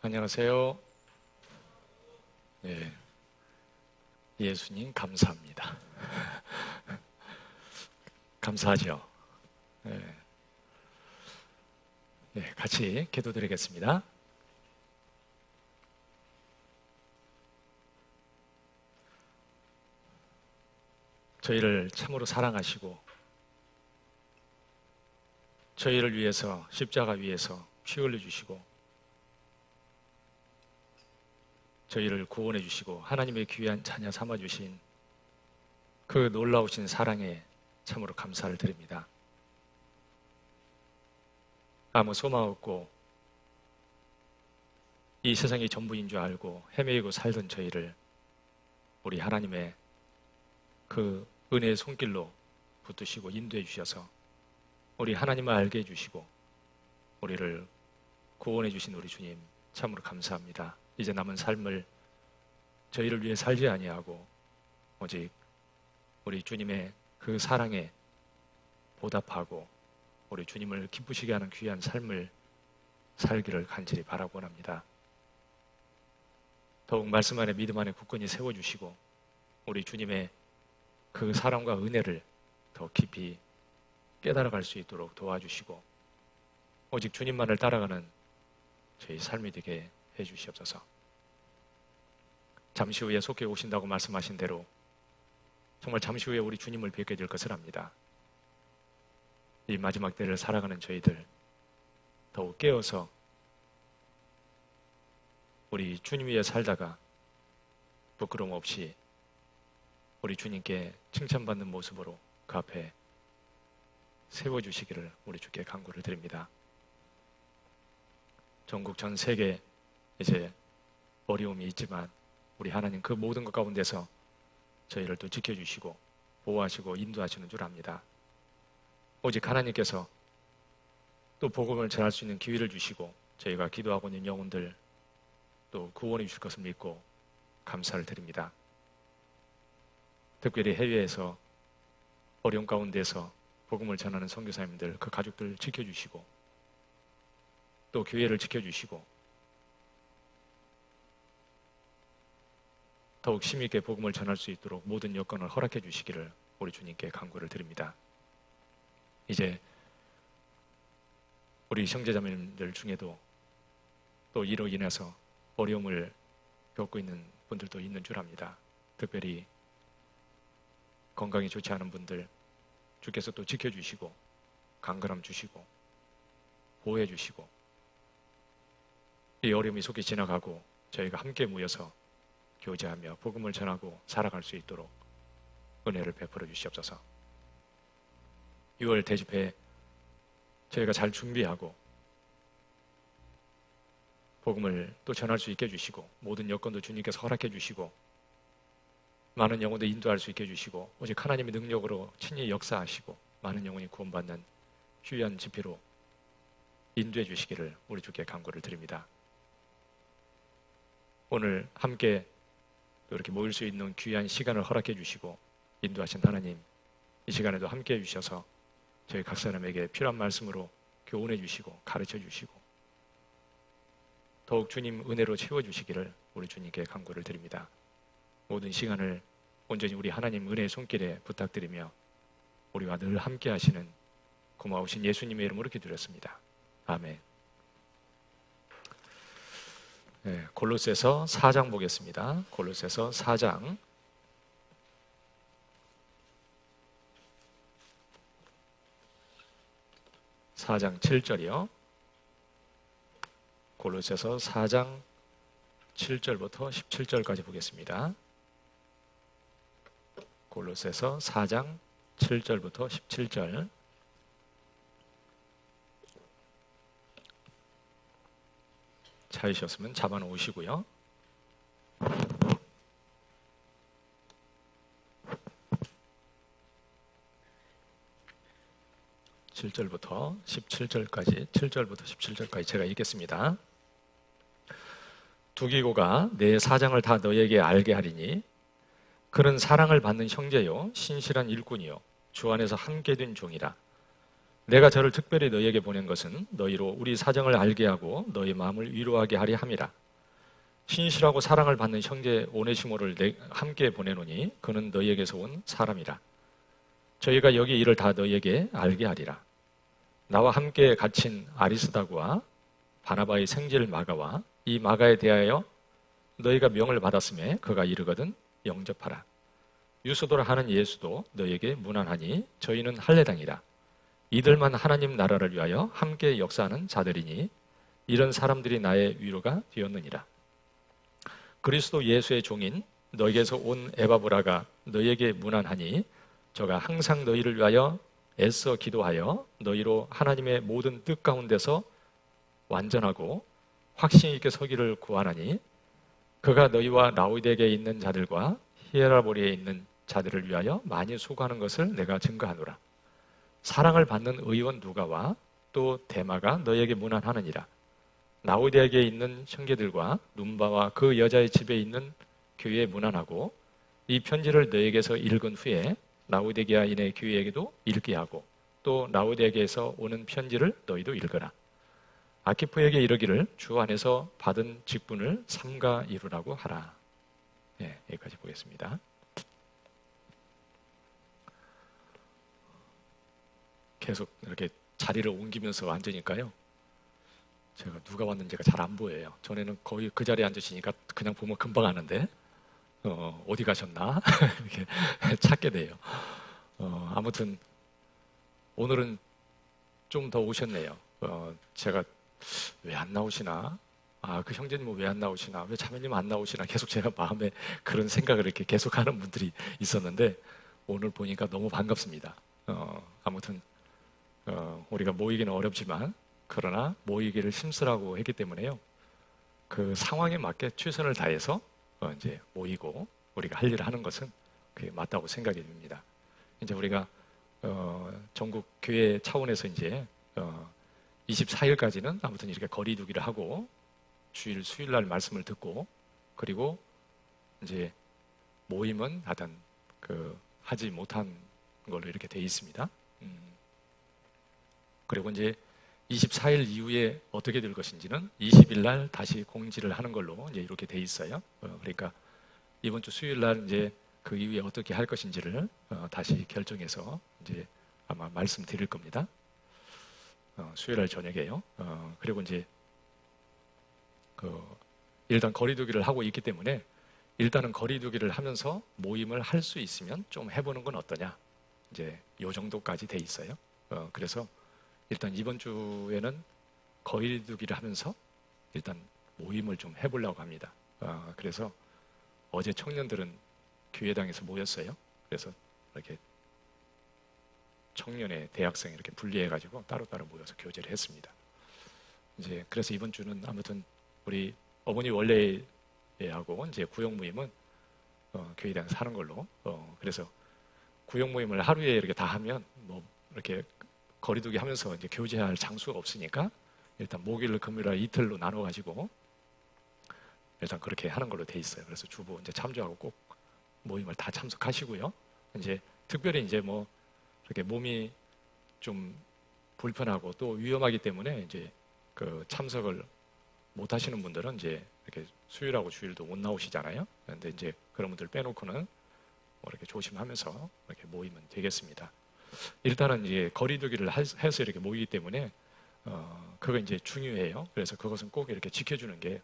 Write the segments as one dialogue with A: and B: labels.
A: 안녕하세요. 네, 예수님 감사합니다. 감사하죠. 네, 네, 같이 기도드리겠습니다. 저희를 참으로 사랑하시고 저희를 위해서 십자가 위에서 피 흘려 주시고 저희를 구원해 주시고 하나님의 귀한 자녀 삼아 주신 그 놀라우신 사랑에 참으로 감사를 드립니다. 아무 소망 없고 이 세상이 전부인 줄 알고 헤매이고 살던 저희를 우리 하나님의 그 은혜의 손길로 붙드시고 인도해 주셔서 우리 하나님을 알게 해주시고 우리를 구원해 주신 우리 주님 참으로 감사합니다. 이제 남은 삶을 저희를 위해 살지 아니하고 오직 우리 주님의 그 사랑에 보답하고 우리 주님을 기쁘시게 하는 귀한 삶을 살기를 간절히 바라고 합니다. 더욱 말씀 안에 믿음 안에 굳건히 세워주시고 우리 주님의 그 사랑과 은혜를 더 깊이 깨달아갈 수 있도록 도와주시고 오직 주님만을 따라가는 저희 삶이 되게 해주시옵소서. 잠시 후에 속해 오신다고 말씀하신 대로 정말 잠시 후에 우리 주님을 뵙게 될 것을 압니다. 이 마지막 때를 살아가는 저희들 더욱 깨어서 우리 주님 위에 살다가 부끄러움 없이 우리 주님께 칭찬받는 모습으로 그 앞에 세워주시기를 우리 주께 간구를 드립니다. 전국 전 세계 이제 어려움이 있지만 우리 하나님 그 모든 것 가운데서 저희를 또 지켜주시고 보호하시고 인도하시는 줄 압니다. 오직 하나님께서 또 복음을 전할 수 있는 기회를 주시고 저희가 기도하고 있는 영혼들 또 구원해 주실 것을 믿고 감사를 드립니다. 특별히 해외에서 어려움 가운데서 복음을 전하는 선교사님들 그 가족들 지켜주시고 또 교회를 지켜주시고 더욱 심있게 복음을 전할 수 있도록 모든 여건을 허락해 주시기를 우리 주님께 간구를 드립니다. 이제 우리 형제자매님들 중에도 또 이로 인해서 어려움을 겪고 있는 분들도 있는 줄 압니다. 특별히 건강이 좋지 않은 분들 주께서 또 지켜주시고 강건함 주시고 보호해 주시고 이 어려움이 속히 지나가고 저희가 함께 모여서 교제하며 복음을 전하고 살아갈 수 있도록 은혜를 베풀어 주시옵소서. 6월 대집회 저희가 잘 준비하고 복음을 또 전할 수 있게 해주시고 모든 여건도 주님께서 허락해 주시고 많은 영혼도 인도할 수 있게 해주시고 오직 하나님의 능력으로 친히 역사하시고 많은 영혼이 구원받는 귀한 집회로 인도해 주시기를 우리 주께 간구를 드립니다. 오늘 함께 또 이렇게 모일 수 있는 귀한 시간을 허락해 주시고 인도하신 하나님 이 시간에도 함께 해주셔서 저희 각 사람에게 필요한 말씀으로 교훈해 주시고 가르쳐 주시고 더욱 주님 은혜로 채워주시기를 우리 주님께 간구를 드립니다. 모든 시간을 온전히 우리 하나님 은혜의 손길에 부탁드리며 우리와 늘 함께 하시는 고마우신 예수님의 이름으로 기도드렸습니다. 아멘. 네, 골로새서 4장 보겠습니다. 골로새서 4장 7절이요. 골로새서 4장 7절부터 17절까지 보겠습니다. 골로새서 4장 7절부터 17절. 찾으셨으면 잡아 놓으시고요. (7절부터 17절까지) 7절부터 17절까지 제가 읽겠습니다. 두기고가 내 사장을 다 너에게 알게 하리니 그는 사랑을 받는 형제요 신실한 일꾼이요 주 안에서 함께 된 종이라. 내가 저를 특별히 너희에게 보낸 것은 너희로 우리 사정을 알게 하고 너희 마음을 위로하게 하려 함이라. 신실하고 사랑을 받는 형제 오네시모를 함께 보내노니 그는 너희에게서 온 사람이라. 저희가 여기 일을 다 너희에게 알게 하리라. 나와 함께 갇힌 아리스다고와 바나바의 생질 마가와 이 마가에 대하여 너희가 명을 받았음에 그가 이르거든 영접하라. 유수도라 하는 예수도 너희에게 문안하니 저희는 할례당이라. 이들만 하나님 나라를 위하여 함께 역사하는 자들이니 이런 사람들이 나의 위로가 되었느니라. 그리스도 예수의 종인 너희에게서 온 에바브라가 너희에게 문안하니 저가 항상 너희를 위하여 애써 기도하여 너희로 하나님의 모든 뜻 가운데서 완전하고 확신 있게 서기를 구하나니 그가 너희와 라오디게에 있는 자들과 히에라보리에 있는 자들을 위하여 많이 수고하는 것을 내가 증거하노라. 사랑을 받는 의원 누가와 또 데마가 너희에게 문안하느니라. 라오디게에 있는 형제들과 눈바와 그 여자의 집에 있는 교회에 문안하고 이 편지를 너희에게서 읽은 후에 라오디게아인의 교회에게도 읽게 하고 또 라오디게에서 오는 편지를 너희도 읽어라. 아키포에게 이르기를 주 안에서 받은 직분을 삼가 이루라고 하라. 네, 여기까지 보겠습니다. 계속 이렇게 자리를 옮기면서 앉으니까요. 제가 누가 왔는지가 잘 안 보여요. 전에는 거의 그 자리에 앉으시니까 그냥 보면 금방 아는데 어디 가셨나? 이렇게 찾게 돼요. 아무튼 오늘은 좀 더 오셨네요. 제가 왜 안 나오시나? 그 형제님은 왜 안 나오시나? 왜 자매님은 안 나오시나? 계속 제가 마음에 그런 생각을 이렇게 계속하는 분들이 있었는데 오늘 보니까 너무 반갑습니다. 아무튼 우리가 모이기는 어렵지만 그러나 모이기를 힘쓰라고 했기 때문에요. 그 상황에 맞게 최선을 다해서 이제 모이고 우리가 할 일을 하는 것은 그게 맞다고 생각이 듭니다. 이제 우리가 전국 교회 차원에서 이제 24일까지는 아무튼 이렇게 거리두기를 하고 주일 수요일 날 말씀을 듣고 그리고 이제 모임은 하여튼 하지 못한 걸로 이렇게 돼 있습니다. 그리고 이제 24일 이후에 어떻게 될 것인지는 20일 날 다시 공지를 하는 걸로 이제 이렇게 돼 있어요. 그러니까 이번 주 수요일 날 이제 그 이후에 어떻게 할 것인지를 다시 결정해서 이제 아마 말씀드릴 겁니다. 수요일 날 저녁에요. 그리고 이제 일단 거리두기를 하고 있기 때문에 일단은 거리두기를 하면서 모임을 할 수 있으면 좀 해보는 건 어떠냐. 이제 요 정도까지 돼 있어요. 그래서 일단 이번 주에는 거리두기를 하면서 일단 모임을 좀 해보려고 합니다. 그래서 어제 청년들은 교회당에서 모였어요. 그래서 이렇게 청년의 대학생 이렇게 분리해가지고 따로따로 모여서 교제를 했습니다. 이제 그래서 이번 주는 아무튼 우리 어머니 원래하고 이제 구역 모임은 교회당에서 하는 걸로. 그래서 구역 모임을 하루에 이렇게 다 하면 뭐 이렇게 거리두기 하면서 이제 교제할 장수가 없으니까 일단 목요일, 금요일 이틀로 나눠가지고 일단 그렇게 하는 걸로 돼 있어요. 그래서 주보 이제 참조하고 꼭 모임을 다 참석하시고요. 이제 특별히 이제 뭐 이렇게 몸이 좀 불편하고 또 위험하기 때문에 이제 참석을 못 하시는 분들은 이제 이렇게 수요일하고 주일도 못 나오시잖아요. 그런데 이제 그런 분들 빼놓고는 뭐 이렇게 조심하면서 이렇게 모이면 되겠습니다. 일단은 이제 거리두기를 해서 이렇게 모이기 때문에 그거 이제 중요해요. 그래서 그것은 꼭 이렇게 지켜주는 게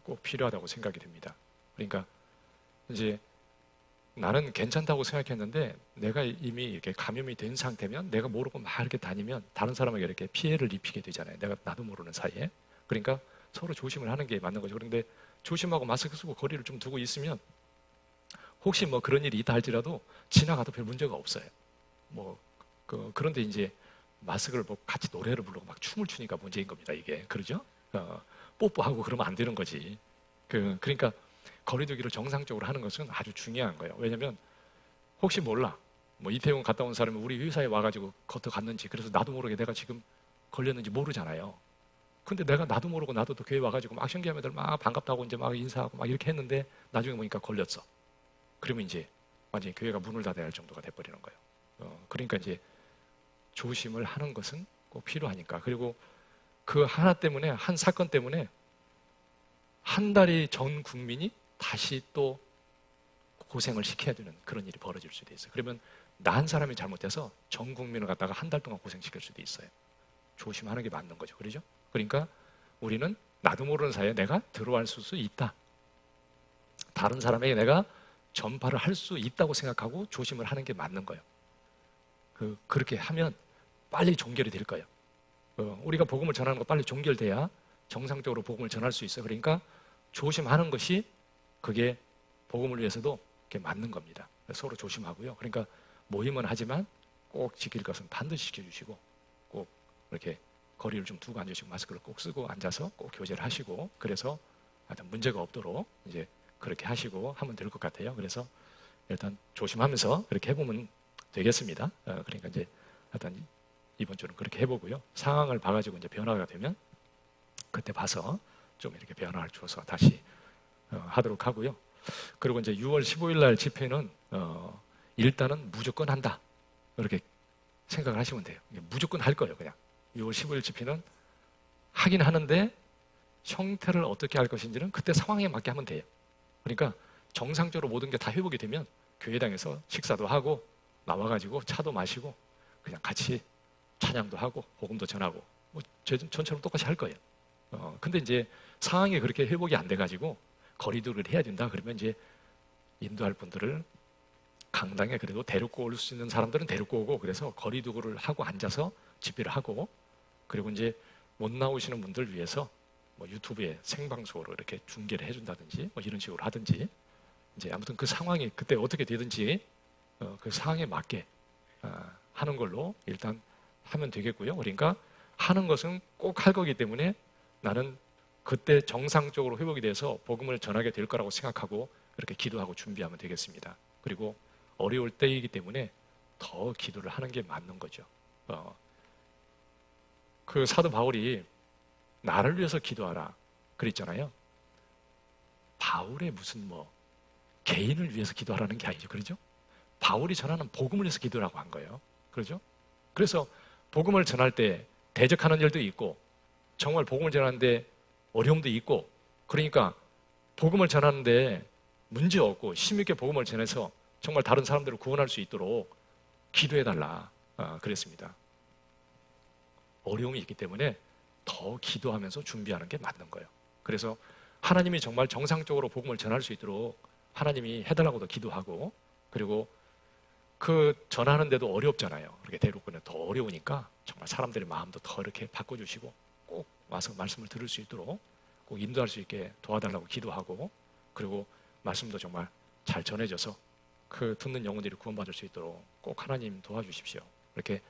A: 꼭 필요하다고 생각이 됩니다. 그러니까 이제 나는 괜찮다고 생각했는데 내가 이미 이렇게 감염이 된 상태면 내가 모르고 막 이렇게 다니면 다른 사람에게 이렇게 피해를 입히게 되잖아요. 나도 모르는 사이에. 그러니까 서로 조심을 하는 게 맞는 거죠. 그런데 조심하고 마스크 쓰고 거리를 좀 두고 있으면 혹시 뭐 그런 일이 있다 할지라도 지나가도 별 문제가 없어요. 그런데 이제 마스크를 뭐 같이 노래를 부르고 막 춤을 추니까 문제인 겁니다. 이게 그러죠? 뽀뽀하고 그러면 안 되는 거지. 그러니까 거리두기를 정상적으로 하는 것은 아주 중요한 거예요. 왜냐하면 혹시 몰라. 뭐 이태원 갔다 온 사람이 우리 회사에 와가지고 겉에 갔는지 그래서 나도 모르게 내가 지금 걸렸는지 모르잖아요. 근데 내가 나도 모르고 나도 또 교회 와가지고 막 신기하면들 막 반갑다고 이제 막 인사하고 막 이렇게 했는데 나중에 보니까 걸렸어. 그러면 이제 완전히 교회가 문을 닫아야 할 정도가 돼버리는 거예요. 그러니까 이제 조심을 하는 것은 꼭 필요하니까. 그리고 그 하나 때문에, 한 사건 때문에 한 달이 전 국민이 다시 또 고생을 시켜야 되는 그런 일이 벌어질 수도 있어요. 그러면 나 한 사람이 잘못해서 전 국민을 갖다가 한 달 동안 고생시킬 수도 있어요. 조심하는 게 맞는 거죠. 그러죠? 그러니까 우리는 나도 모르는 사이에 내가 들어갈 수 있다. 다른 사람에게 내가 전파를 할 수 있다고 생각하고 조심을 하는 게 맞는 거예요. 그렇게 하면 빨리 종결이 될 거예요. 우리가 복음을 전하는 거 빨리 종결돼야 정상적으로 복음을 전할 수 있어요. 그러니까 조심하는 것이 그게 복음을 위해서도 그게 맞는 겁니다. 서로 조심하고요. 그러니까 모임은 하지만 꼭 지킬 것은 반드시 지켜주시고 꼭 이렇게 거리를 좀 두고 앉으시고 마스크를 꼭 쓰고 앉아서 꼭 교제를 하시고 그래서 하여튼 문제가 없도록 이제 그렇게 하시고 하면 될 것 같아요. 그래서 일단 조심하면서 그렇게 해보면 되겠습니다. 그러니까 이제 하여튼 이번 주는 그렇게 해보고요. 상황을 봐가지고 이제 변화가 되면 그때 봐서 좀 이렇게 변화를 줘서 다시 하도록 하고요. 그리고 이제 6월 15일 날 집회는 일단은 무조건 한다. 이렇게 생각을 하시면 돼요. 무조건 할 거예요, 그냥. 6월 15일 집회는 하긴 하는데 형태를 어떻게 할 것인지는 그때 상황에 맞게 하면 돼요. 그러니까 정상적으로 모든 게 다 회복이 되면 교회당에서 식사도 하고 나와가지고 차도 마시고 그냥 같이 찬양도 하고 복음도 전하고 뭐 전처럼 똑같이 할 거예요. 근데 이제 상황이 그렇게 회복이 안 돼가지고 거리두기를 해야 된다. 그러면 이제 인도할 분들을 강당에 그래도 데리고 올 수 있는 사람들은 데리고 오고 그래서 거리두기를 하고 앉아서 집회를 하고 그리고 이제 못 나오시는 분들 위해서 뭐 유튜브에 생방송으로 이렇게 중계를 해준다든지 뭐 이런 식으로 하든지 이제 아무튼 그 상황이 그때 어떻게 되든지 그 상황에 맞게 하는 걸로 일단 하면 되겠고요. 그러니까 하는 것은 꼭 할 거기 때문에 나는 그때 정상적으로 회복이 돼서 복음을 전하게 될 거라고 생각하고 이렇게 기도하고 준비하면 되겠습니다. 그리고 어려울 때이기 때문에 더 기도를 하는 게 맞는 거죠. 그 사도 바울이 나를 위해서 기도하라 그랬잖아요. 바울의 무슨 뭐 개인을 위해서 기도하라는 게 아니죠. 그렇죠? 바울이 전하는 복음을 위해서 기도라고 한 거예요. 그렇죠? 그래서 복음을 전할 때 대적하는 일도 있고 정말 복음을 전하는데 어려움도 있고 그러니까 복음을 전하는데 문제 없고 힘있게 복음을 전해서 정말 다른 사람들을 구원할 수 있도록 기도해달라 그랬습니다. 어려움이 있기 때문에 더 기도하면서 준비하는 게 맞는 거예요. 그래서 하나님이 정말 정상적으로 복음을 전할 수 있도록 하나님이 해달라고도 기도하고 그리고 그 전하는데도 어렵잖아요. 그렇게 대륙권은 더 어려우니까 정말 사람들의 마음도 더 이렇게 바꿔주시고 꼭 와서 말씀을 들을 수 있도록 꼭 인도할 수 있게 도와달라고 기도하고 그리고 말씀도 정말 잘 전해져서 그 듣는 영혼들이 구원받을 수 있도록 꼭 하나님 도와주십시오. 이렇게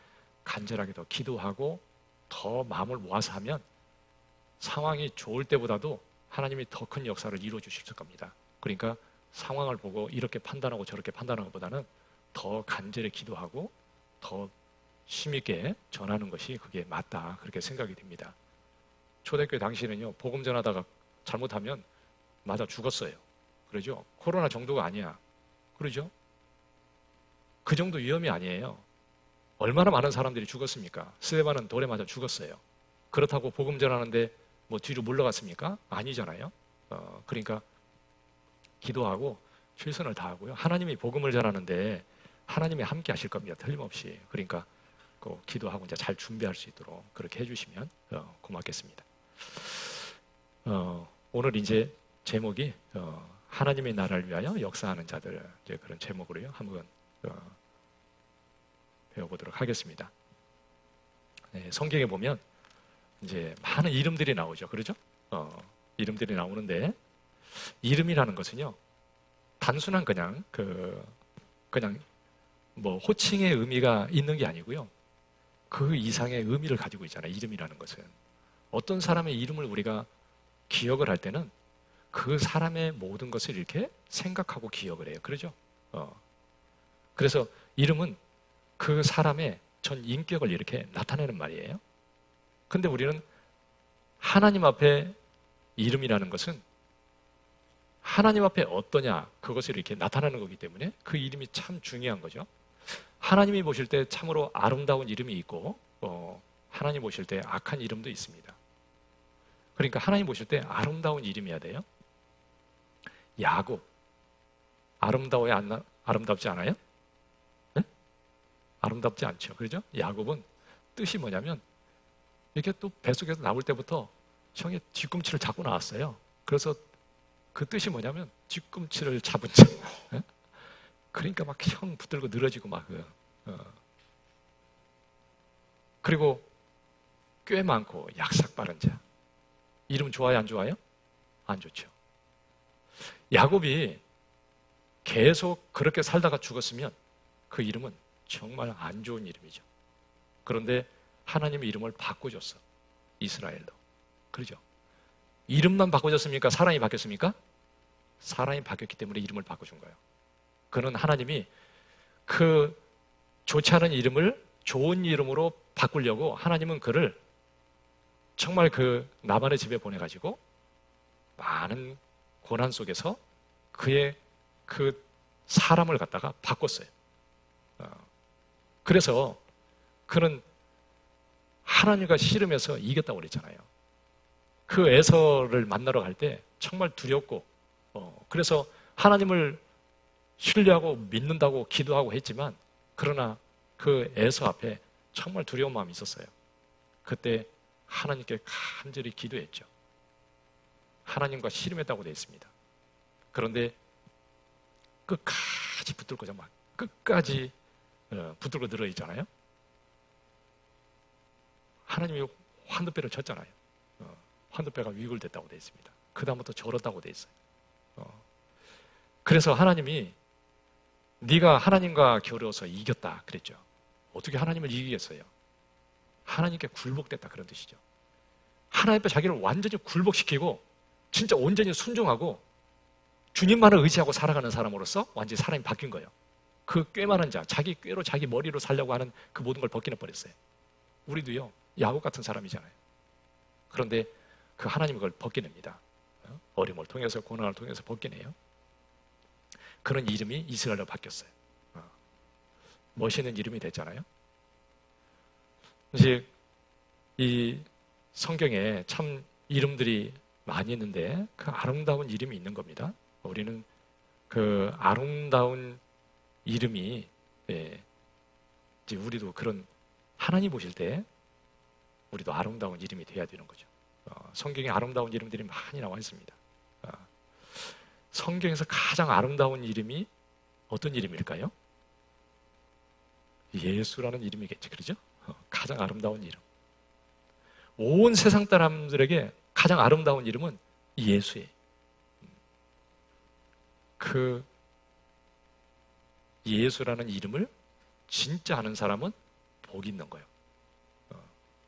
A: 간절하게 더 기도하고 더 마음을 모아서 하면 상황이 좋을 때보다도 하나님이 더 큰 역사를 이루어 주실 겁니다. 그러니까 상황을 보고 이렇게 판단하고 저렇게 판단하는 것보다는 더 간절히 기도하고 더 힘있게 전하는 것이 그게 맞다 그렇게 생각이 됩니다. 초대교회 당시에는요 복음 전하다가 잘못하면 맞아 죽었어요. 그러죠? 코로나 정도가 아니야. 그러죠? 그 정도 위험이 아니에요. 얼마나 많은 사람들이 죽었습니까? 스데반은 돌에 맞아 죽었어요. 그렇다고 복음 전하는데 뭐 뒤로 물러갔습니까? 아니잖아요. 그러니까 기도하고 최선을 다하고요. 하나님이 복음을 전하는데 하나님이 함께 하실 겁니다. 틀림없이. 그러니까 그 기도하고 이제 잘 준비할 수 있도록 그렇게 해주시면 고맙겠습니다. 오늘 이제 제목이 하나님의 나라를 위하여 역사하는 자들 이제 그런 제목으로요. 한번 배워보도록 하겠습니다. 네, 성경에 보면 이제 많은 이름들이 나오죠. 그러죠? 이름들이 나오는데 이름이라는 것은요. 단순한 그냥 뭐 호칭의 의미가 있는 게 아니고요. 그 이상의 의미를 가지고 있잖아요. 이름이라는 것은. 어떤 사람의 이름을 우리가 기억을 할 때는 그 사람의 모든 것을 이렇게 생각하고 기억을 해요. 그러죠? 그래서 이름은 그 사람의 전 인격을 이렇게 나타내는 말이에요. 근데 우리는 하나님 앞에 이름이라는 것은 하나님 앞에 어떠냐 그것을 이렇게 나타내는 거기 때문에 그 이름이 참 중요한 거죠. 하나님이 보실 때 참으로 아름다운 이름이 있고 하나님 보실 때 악한 이름도 있습니다. 그러니까 하나님 보실 때 아름다운 이름이어야 돼요. 야곱 아름다워야 아름답지 않아요? 네? 아름답지 않죠. 그렇죠? 야곱은 뜻이 뭐냐면 이렇게 또 뱃속에서 나올 때부터 형의 뒤꿈치를 잡고 나왔어요. 그래서 그 뜻이 뭐냐면 뒤꿈치를 잡은 자. 네? 그러니까 막 형 붙들고 늘어지고 막 그리고 꽤 많고 약삭 빠른 자. 이름 좋아요, 안 좋아요? 안 좋죠. 야곱이 계속 그렇게 살다가 죽었으면 그 이름은 정말 안 좋은 이름이죠. 그런데 하나님의 이름을 바꿔줬어. 이스라엘로. 그러죠? 이름만 바꿔줬습니까? 사람이 바뀌었습니까? 사람이 바뀌었기 때문에 이름을 바꿔준 거예요. 그는 하나님이 그 좋지 않은 이름을 좋은 이름으로 바꾸려고 하나님은 그를 정말 그 나반의 집에 보내가지고 많은 고난 속에서 그의 그 사람을 갖다가 바꿨어요. 그래서 그는 하나님과 씨름해서 이겼다고 그랬잖아요. 그 에서를 만나러 갈 때 정말 두렵고 그래서 하나님을 신뢰하고 믿는다고 기도하고 했지만 그러나 그 에서 앞에 정말 두려운 마음이 있었어요. 그때 하나님께 간절히 기도했죠. 하나님과 씨름했다고 되어 있습니다. 그런데 끝까지 붙들고 막 끝까지 붙들고 들어 있잖아요. 하나님이 환도뼈를 쳤잖아요. 환도뼈가 위골됐다고 되어 있습니다. 그 다음부터 절었다고 되어 있어요. 그래서 하나님이 네가 하나님과 겨루어서 이겼다 그랬죠. 어떻게 하나님을 이기겠어요? 하나님께 굴복됐다 그런 뜻이죠. 하나님 앞에 자기를 완전히 굴복시키고 진짜 온전히 순종하고 주님만을 의지하고 살아가는 사람으로서 완전히 사람이 바뀐 거예요. 그 꾀많은 자, 자기 꾀로 자기 머리로 살려고 하는 그 모든 걸 벗겨내 버렸어요. 우리도요, 야곱 같은 사람이잖아요. 그런데 그 하나님이 그걸 벗겨냅니다. 어려움을 통해서, 고난을 통해서 벗겨내요. 그런 이름이 이스라엘로 바뀌었어요. 멋있는 이름이 됐잖아요. 이제 이 성경에 참 이름들이 많이 있는데 그 아름다운 이름이 있는 겁니다. 우리는 그 아름다운 이름이 이제 우리도 그런 하나님 보실 때 우리도 아름다운 이름이 돼야 되는 거죠. 성경에 아름다운 이름들이 많이 나와 있습니다. 성경에서 가장 아름다운 이름이 어떤 이름일까요? 예수라는 이름이겠죠. 그러죠? 가장 아름다운 이름. 온 세상 사람들에게 가장 아름다운 이름은 예수예요. 그 예수라는 이름을 진짜 아는 사람은 복이 있는 거예요.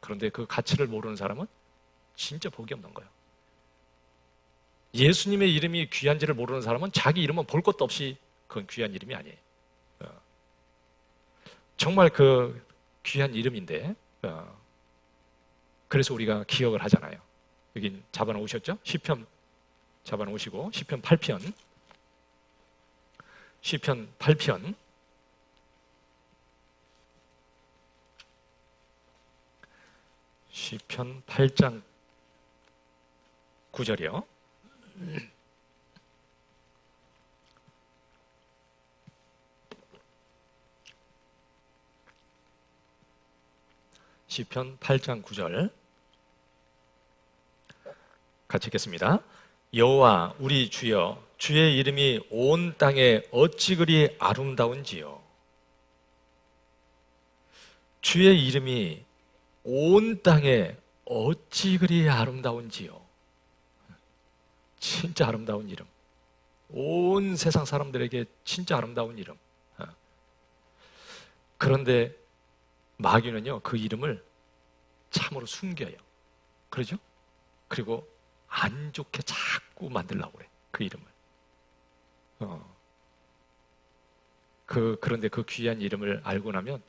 A: 그런데 그 가치를 모르는 사람은 진짜 복이 없는 거예요. 예수님의 이름이 귀한지를 모르는 사람은 자기 이름은 볼 것도 없이 그건 귀한 이름이 아니에요. 정말 그 귀한 이름인데 그래서 우리가 기억을 하잖아요. 여기 잡아놓으셨죠? 시편 잡아놓으시고 시편 8편 시편 8편 시편 8장 9절이요. 시편 8장 9절 같이 읽겠습니다. 여호와 우리 주여 주의 이름이 온 땅에 어찌 그리 아름다운지요. 주의 이름이 온 땅에 어찌 그리 아름다운지요. 진짜 아름다운 이름. 온 세상 사람들에게 진짜 아름다운 이름. 그런데 마귀는요, 그 이름을 참으로 숨겨요. 그러죠? 그리고 안 좋게 자꾸 만들려고 그래. 그 이름을. 그런데 그 귀한 이름을 알고 나면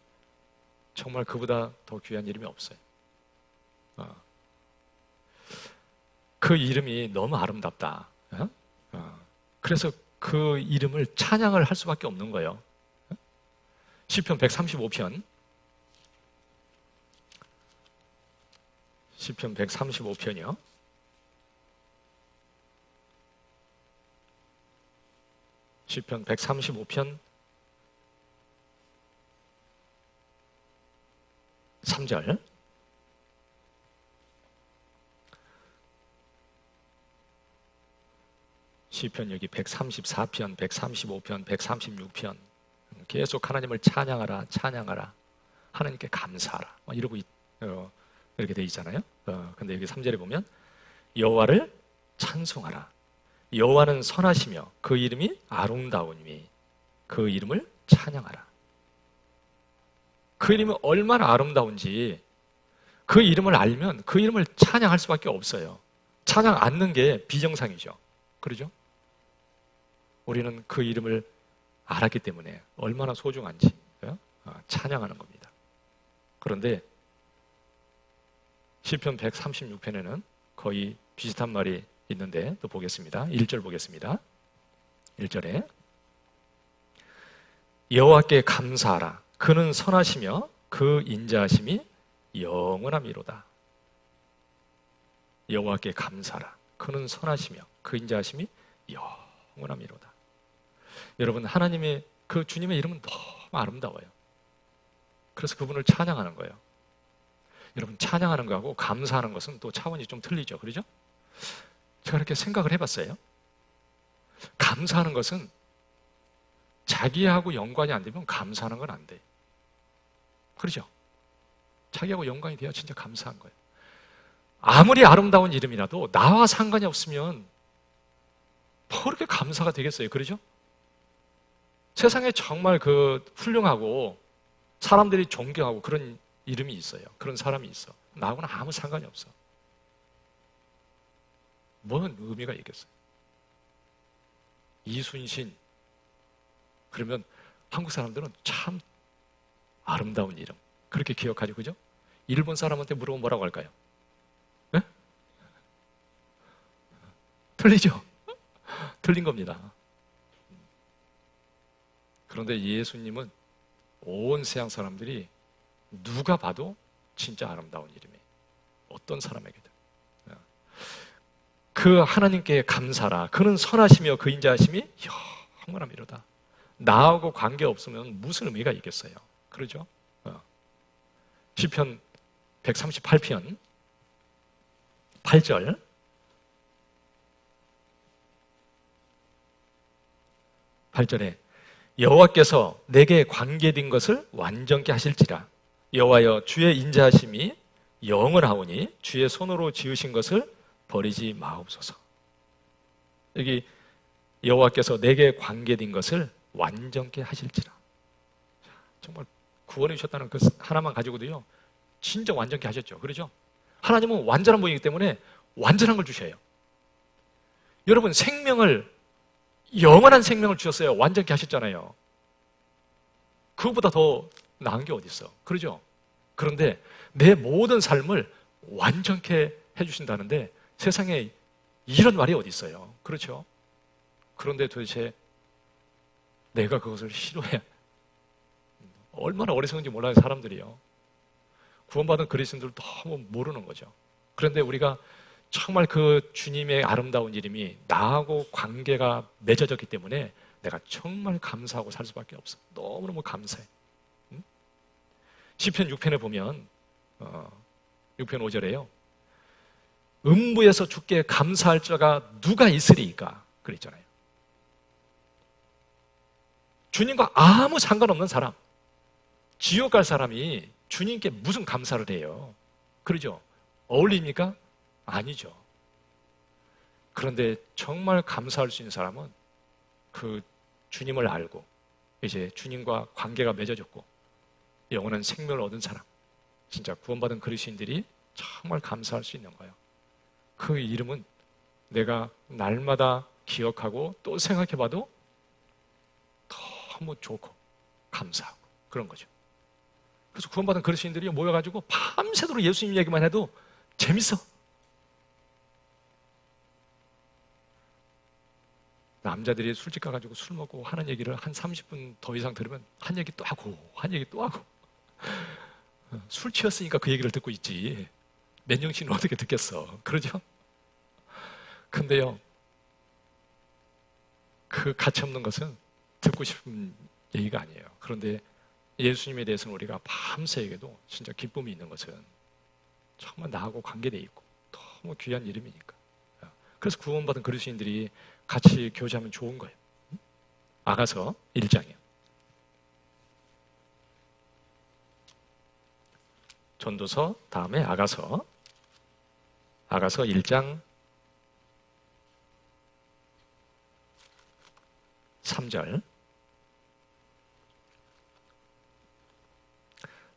A: 정말 그보다 더 귀한 이름이 없어요. 그 이름이 너무 아름답다. 그래서 그 이름을 찬양을 할 수밖에 없는 거예요. 시편 135편. 시편 135편이요. 시편 135편 3절. 시편 여기 134편, 135편, 136편 계속 하나님을 찬양하라, 찬양하라, 하나님께 감사하라 이러고 이렇게 돼 있잖아요. 근데 여기 3절에 보면 여호와를 찬송하라. 여호와는 선하시며 그 이름이 아름다우니 그 이름을 찬양하라. 그 이름이 얼마나 아름다운지 그 이름을 알면 그 이름을 찬양할 수밖에 없어요. 찬양 않는 게 비정상이죠. 그러죠? 우리는 그 이름을 알았기 때문에 얼마나 소중한지 찬양하는 겁니다. 그런데 시편 136편에는 거의 비슷한 말이 있는데 또 보겠습니다. 1절 보겠습니다. 1절에 여호와께 감사하라. 그는 선하시며 그 인자하심이 영원함이로다. 여호와께 감사하라. 그는 선하시며 그 인자하심이 영원함이로다. 여러분, 하나님의 그 주님의 이름은 너무 아름다워요. 그래서 그분을 찬양하는 거예요. 여러분, 찬양하는 거하고 감사하는 것은 또 차원이 좀 틀리죠. 그렇죠? 제가 이렇게 생각을 해봤어요. 감사하는 것은 자기하고 연관이 안 되면 감사하는 건 안 돼. 그렇죠? 자기하고 연관이 돼야 진짜 감사한 거예요. 아무리 아름다운 이름이라도 나와 상관이 없으면 뭐 그렇게 감사가 되겠어요. 그렇죠? 세상에 정말 훌륭하고 사람들이 존경하고 그런 이름이 있어요. 그런 사람이 있어. 나하고는 아무 상관이 없어. 뭔 의미가 있겠어요? 이순신. 그러면 한국 사람들은 참 아름다운 이름. 그렇게 기억하죠. 그죠? 일본 사람한테 물어보면 뭐라고 할까요? 네? 틀리죠? 틀린 겁니다. 그런데 예수님은 온 세상 사람들이 누가 봐도 진짜 아름다운 이름이에요. 어떤 사람에게든. 그 하나님께 감사라. 그는 선하시며 그 인자하심이 영원함이로다. 나하고 관계없으면 무슨 의미가 있겠어요? 그러죠? 시편 138편 8절. 여호와께서 내게 관계된 것을 완전케 하실지라. 여호와여, 주의 인자하심이 영원하오니 주의 손으로 지으신 것을 버리지 마옵소서. 여기 여호와께서 내게 관계된 것을 완전케 하실지라. 정말 구원해 주셨다는 그 하나만 가지고도요 진짜 완전케 하셨죠. 그렇죠? 하나님은 완전한 분이기 때문에 완전한 걸 주셔요. 여러분, 영원한 생명을 주셨어요. 완전케 하셨잖아요. 그거보다 더 나은 게 어디 있어? 그러죠? 그런데 내 모든 삶을 완전케 해주신다는데 세상에 이런 말이 어디 있어요? 그렇죠? 그런데 도대체 내가 그것을 싫어해. 얼마나 어리석은지 몰라요, 사람들이요. 구원받은 그리스도인들 너무 모르는 거죠. 그런데 우리가 정말 그 주님의 아름다운 이름이 나하고 관계가 맺어졌기 때문에 내가 정말 감사하고 살 수밖에 없어. 너무너무 감사해. 시편 6편에 보면 6편 5절에요. 음부에서 주께 감사할 자가 누가 있으리까? 그랬잖아요. 주님과 아무 상관없는 사람, 지옥 갈 사람이 주님께 무슨 감사를 해요? 그러죠? 어울립니까? 아니죠. 그런데 정말 감사할 수 있는 사람은 그 주님을 알고 이제 주님과 관계가 맺어졌고 영원한 생명을 얻은 사람, 진짜 구원받은 그리스도인들이 정말 감사할 수 있는 거예요. 그 이름은 내가 날마다 기억하고 또 생각해봐도 너무 좋고 감사하고 그런 거죠. 그래서 구원받은 그리스도인들이 모여가지고 밤새도록 예수님 얘기만 해도 재밌어. 남자들이 술집 가가지고 술 먹고 하는 얘기를 한 30분 더 이상 들으면 한 얘기 또 하고 한 얘기 또 하고 술 취했으니까 그 얘기를 듣고 있지 몇 년씩은 어떻게 듣겠어. 그러죠? 근데요, 그 가치 없는 것은 듣고 싶은 얘기가 아니에요. 그런데 예수님에 대해서는 우리가 밤새 얘기해도 진짜 기쁨이 있는 것은 정말 나하고 관계되어 있고 너무 귀한 이름이니까. 그래서 구원받은 그리스도인들이 같이 교제하면 좋은 거예요. 아가서 1장이요. 전도서 다음에 아가서 1장 3절.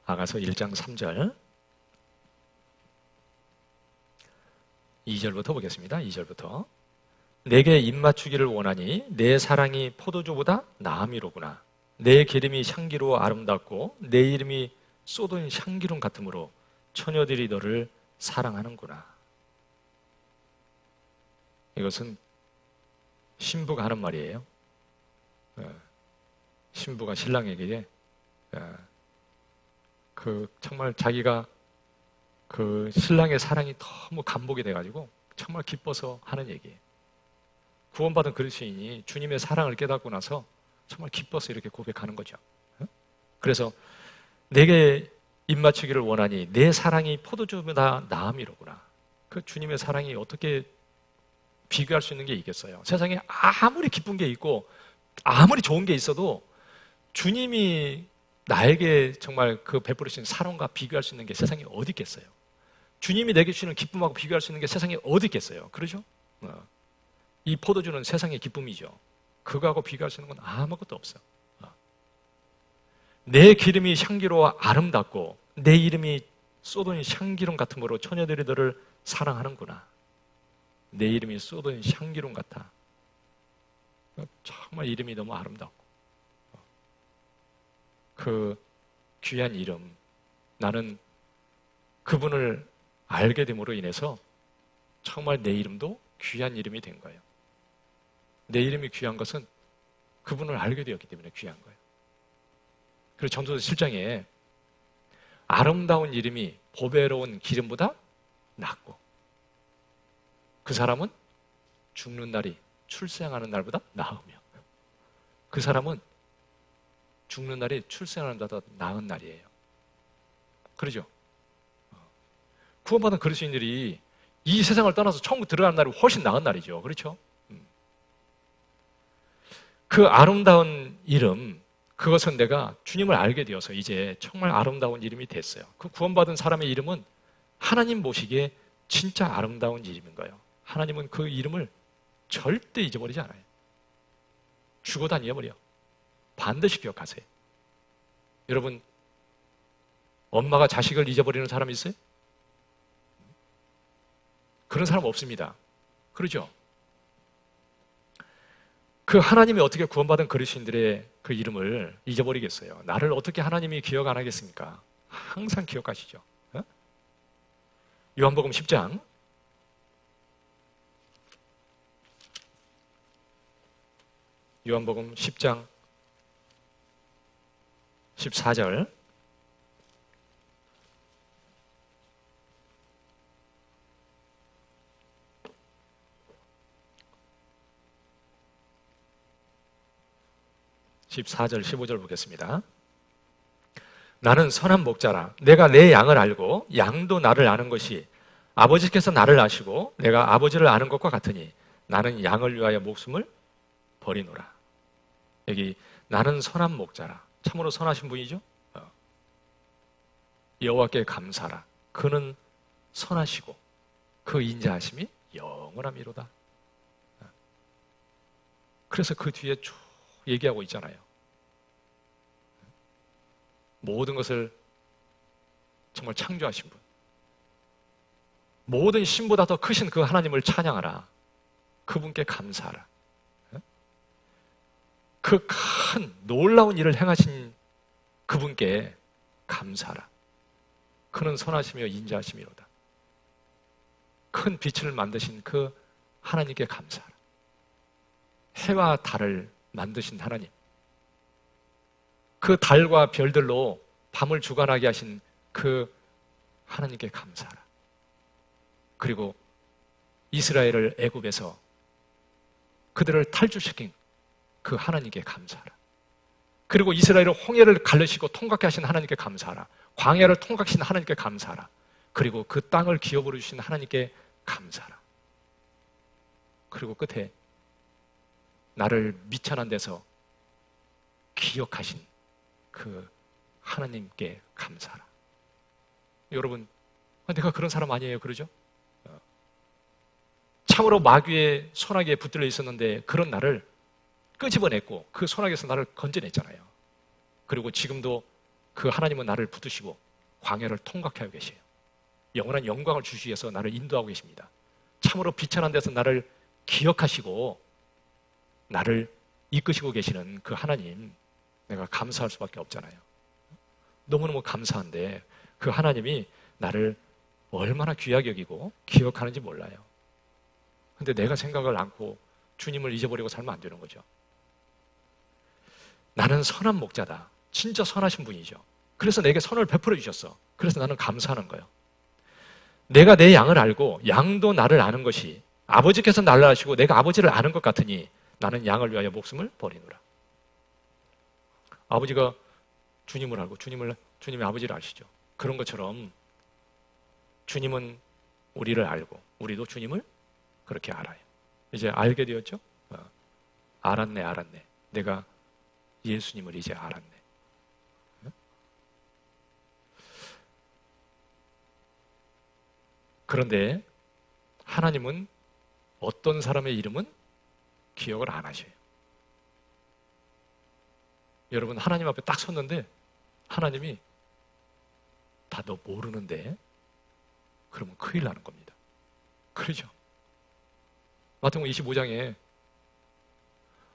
A: 아가서 1장 3절. 2절부터 보겠습니다. 2절부터. 내게 입맞추기를 원하니 내 사랑이 포도주보다 나음이로구나. 내 기름이 향기로 아름답고 내 이름이 쏟은 향기름 같으므로 처녀들이 너를 사랑하는구나. 이것은 신부가 하는 말이에요. 신부가 신랑에게 정말 자기가 그 신랑의 사랑이 너무 감복이 돼가지고 정말 기뻐서 하는 얘기예요. 구원받은 그리스도인이 주님의 사랑을 깨닫고 나서 정말 기뻐서 이렇게 고백하는 거죠. 그래서 내게 입맞추기를 원하니 내 사랑이 포도주보다 나음이로구나. 그 주님의 사랑이 어떻게 비교할 수 있는 게 있겠어요? 세상에 아무리 기쁜 게 있고 아무리 좋은 게 있어도 주님이 나에게 정말 그 베풀으신 사랑과 비교할 수 있는 게 세상에 어디 있겠어요? 주님이 내게 주시는 기쁨하고 비교할 수 있는 게 세상에 어디 있겠어요? 그러죠? 이 포도주는 세상의 기쁨이죠. 그거하고 비교할 수 있는 건 아무것도 없어. 내 기름이 향기로 아름답고 내 이름이 쏟은 향기름 같으므로 처녀들이 너를 사랑하는구나. 내 이름이 쏟은 향기름 같아. 정말 이름이 너무 아름답고 그 귀한 이름, 나는 그분을 알게 됨으로 인해서 정말 내 이름도 귀한 이름이 된 거예요. 내 이름이 귀한 것은 그분을 알게 되었기 때문에 귀한 거예요. 그래서 전도서 7장에 아름다운 이름이 보배로운 기름보다 낫고 그 사람은 죽는 날이 출생하는 날보다 나으며 그 사람은 죽는 날이 출생하는 날보다 나은 날이에요. 그러죠? 구원받은 그리스도인들이 이 세상을 떠나서 천국 들어가는 날이 훨씬 나은 날이죠. 그렇죠? 그 아름다운 이름, 그것은 내가 주님을 알게 되어서 이제 정말 아름다운 이름이 됐어요. 그 구원받은 사람의 이름은 하나님 보시기에 진짜 아름다운 이름인 거예요. 하나님은 그 이름을 절대 잊어버리지 않아요. 죽어도 안 잊어버려. 반드시 기억하세요. 여러분, 엄마가 자식을 잊어버리는 사람 있어요? 그런 사람 없습니다. 그러죠? 그 하나님이 어떻게 구원받은 그리스도인들의 그 이름을 잊어버리겠어요? 나를 어떻게 하나님이 기억 안 하겠습니까? 항상 기억하시죠. 요한복음 10장 요한복음 10장 14절 (14절) (15절) 보겠습니다. 나는 선한 목자라 내가 내 양을 알고 양도 나를 아는 것이 아버지께서 나를 아시고 내가 아버지를 아는 것과 같으니 나는 양을 위하여 목숨을 버리노라. 여기 나는 선한 목자라. 참으로 선하신 분이죠. 여호와께 감사라. 그는 선하시고 그 인자하심이 영원함이로다. 그래서 그 뒤에 쭉 얘기하고 있잖아요. 모든 것을 정말 창조하신 분, 모든 신보다 더 크신 그 하나님을 찬양하라. 그분께 감사하라. 그 큰 놀라운 일을 행하신 그분께 감사하라. 그는 선하시며 인자하심이로다. 큰 빛을 만드신 그 하나님께 감사하라. 해와 달을 만드신 하나님, 그 달과 별들로 밤을 주관하게 하신 그 하나님께 감사하라. 그리고 이스라엘을 애굽에서 그들을 탈출시킨 그 하나님께 감사하라. 그리고 이스라엘을 홍해를 가르시고 통과케 하신 하나님께 감사하라. 광야를 통과하신 하나님께 감사하라. 그리고 그 땅을 기업으로 주신 하나님께 감사하라. 그리고 끝에 나를 미천한 데서 기억하신 그 하나님께 감사하라. 여러분, 내가 그런 사람 아니에요, 그러죠? 참으로 마귀의 소나기에 붙들려 있었는데 그런 나를 끄집어냈고 그 소나기에서 나를 건져냈잖아요. 그리고 지금도 그 하나님은 나를 붙드시고 광야를 통과케 하고 계세요. 영원한 영광을 주시기 위해서 나를 인도하고 계십니다. 참으로 비천한 데서 나를 기억하시고 나를 이끄시고 계시는 그 하나님, 내가 감사할 수밖에 없잖아요. 너무너무 감사한데 그 하나님이 나를 얼마나 귀하게 여기고 기억하는지 몰라요. 근데 내가 생각을 않고 주님을 잊어버리고 살면 안 되는 거죠. 나는 선한 목자다. 진짜 선하신 분이죠. 그래서 내게 선을 베풀어 주셨어. 그래서 나는 감사하는 거예요. 내가 내 양을 알고 양도 나를 아는 것이 아버지께서 나를 아시고 내가 아버지를 아는 것 같으니 나는 양을 위하여 목숨을 버리노라. 아버지가 주님을 알고 주님이 아버지를 아시죠. 그런 것처럼 주님은 우리를 알고 우리도 주님을 그렇게 알아요. 이제 알게 되었죠? 알았네. 내가 예수님을 이제 알았네. 그런데 하나님은 어떤 사람의 이름은 기억을 안 하셔요. 여러분, 하나님 앞에 딱 섰는데 하나님이 다 너 모르는데 그러면 큰일 나는 겁니다. 그러죠? 마태복음 25장에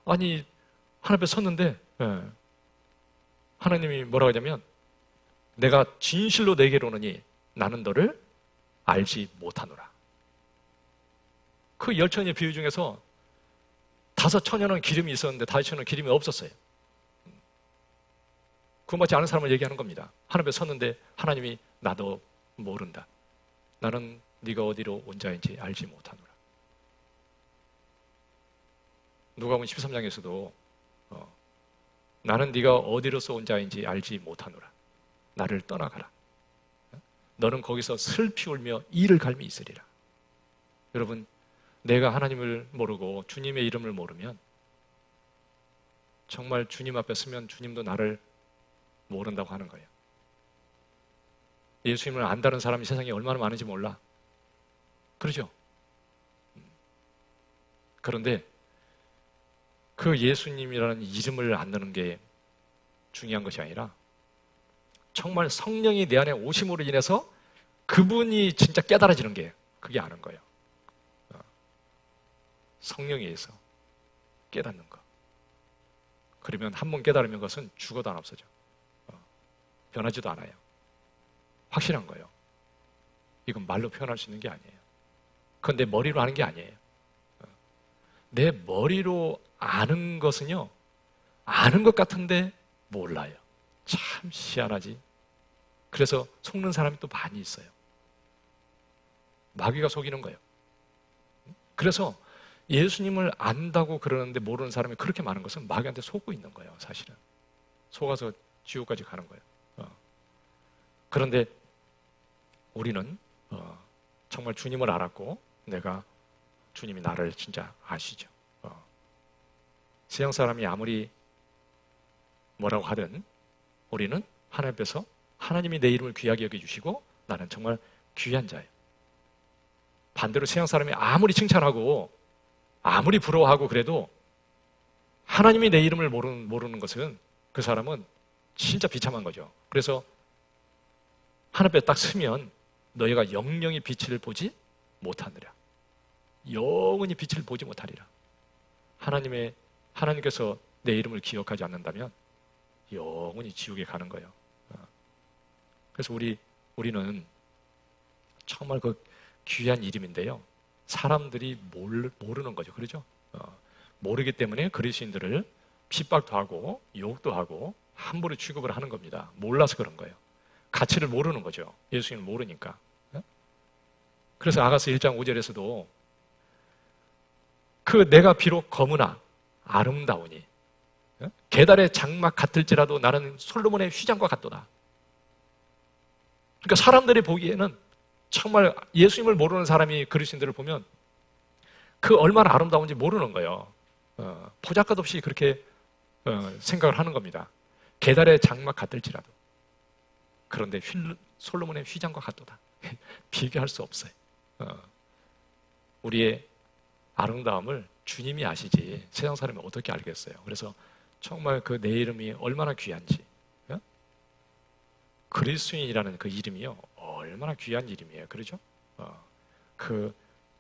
A: 아니 하나님 앞에 섰는데 하나님이 뭐라고 하냐면 내가 진실로 내게 이르노니 나는 너를 알지 못하노라. 그 10처녀의 비유 중에서 5처녀는 기름이 있었는데 5처녀는 기름이 없었어요. 구원받지 않은 사람을 얘기하는 겁니다. 하나님 앞에 섰는데 하나님이 나도 모른다. 나는 네가 어디로 온 자인지 알지 못하노라. 누가복음 13장에서도 나는 네가 어디로서 온 자인지 알지 못하노라. 나를 떠나가라. 너는 거기서 슬피 울며 이를 갈미 있으리라. 여러분, 내가 하나님을 모르고 주님의 이름을 모르면 정말 주님 앞에 서면 주님도 나를 모른다고 하는 거예요. 예수님을 안다는 사람이 세상에 얼마나 많은지 몰라. 그러죠? 그런데 그 예수님이라는 이름을 안다는 게 중요한 것이 아니라 정말 성령이 내 안에 오심으로 인해서 그분이 진짜 깨달아지는 게 그게 아는 거예요. 성령에 의해서 깨닫는 거. 그러면 한 번 깨달으면 그것은 죽어도 안 없어져. 변하지도 않아요. 확실한 거예요. 이건 말로 표현할 수 있는 게 아니에요. 그건 내 머리로 아는 게 아니에요. 내 머리로 아는 것은요, 아는 것 같은데 몰라요. 참 희한하지. 그래서 속는 사람이 또 많이 있어요. 마귀가 속이는 거예요. 그래서 예수님을 안다고 그러는데 모르는 사람이 그렇게 많은 것은 마귀한테 속고 있는 거예요, 사실은. 속아서 지옥까지 가는 거예요. 그런데 우리는 정말 주님을 알았고 내가 주님이 나를 진짜 아시죠. 세상 사람이 아무리 뭐라고 하든 우리는 하나님 앞에서 하나님이 내 이름을 귀하게 여겨주시고 나는 정말 귀한 자예요. 반대로 세상 사람이 아무리 칭찬하고 아무리 부러워하고 그래도 하나님이 내 이름을 모르는 것은 그 사람은 진짜 비참한 거죠. 그래서 하나님 앞에 딱 서면 너희가 영영이 빛을 보지 못하느라. 영원히 빛을 보지 못하리라. 하나님께서 내 이름을 기억하지 않는다면 영원히 지옥에 가는 거예요. 그래서 우리는 정말 그 귀한 이름인데요. 사람들이 모르는 거죠. 그렇죠? 모르기 때문에 그리스도인들을 핍박도 하고 욕도 하고 함부로 취급을 하는 겁니다. 몰라서 그런 거예요. 가치를 모르는 거죠. 예수님을 모르니까. 그래서 아가서 1장 5절에서도 그 내가 비록 검으나 아름다우니 계달의 장막 같을지라도 나는 솔로몬의 휘장과 같도다. 그러니까 사람들이 보기에는 정말 예수님을 모르는 사람이 그리스도인들을 보면 그 얼마나 아름다운지 모르는 거예요. 보잘것 없이 그렇게 생각을 하는 겁니다. 계달의 장막 같을지라도. 그런데 솔로몬의 휘장과 같도다. 비교할 수 없어요. 우리의 아름다움을 주님이 아시지 세상 사람이 어떻게 알겠어요. 그래서 정말 그 내 이름이 얼마나 귀한지, 그리스도인이라는 그 이름이요 얼마나 귀한 이름이에요. 그렇죠? 그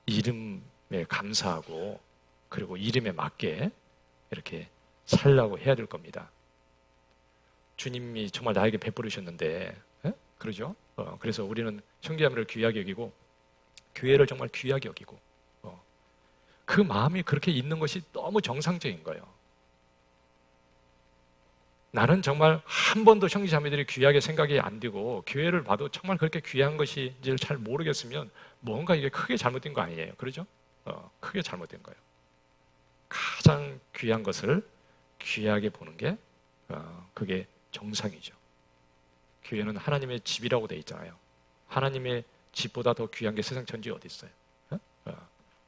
A: 이름에 감사하고 그리고 이름에 맞게 이렇게 살라고 해야 될 겁니다. 주님이 정말 나에게 베풀으셨는데, 그러죠? 그래서 우리는 형제자매를 귀하게 여기고 교회를 정말 귀하게 여기고 그 마음이 그렇게 있는 것이 너무 정상적인 거예요. 나는 정말 한 번도 형제자매들이 귀하게 생각이 안 되고 교회를 봐도 정말 그렇게 귀한 것인지를 잘 모르겠으면 뭔가 이게 크게 잘못된 거 아니에요. 그러죠? 크게 잘못된 거예요. 가장 귀한 것을 귀하게 보는 게 그게 정상이죠. 교회는 하나님의 집이라고 되어 있잖아요. 하나님의 집보다 더 귀한 게 세상 천지에 어디 있어요?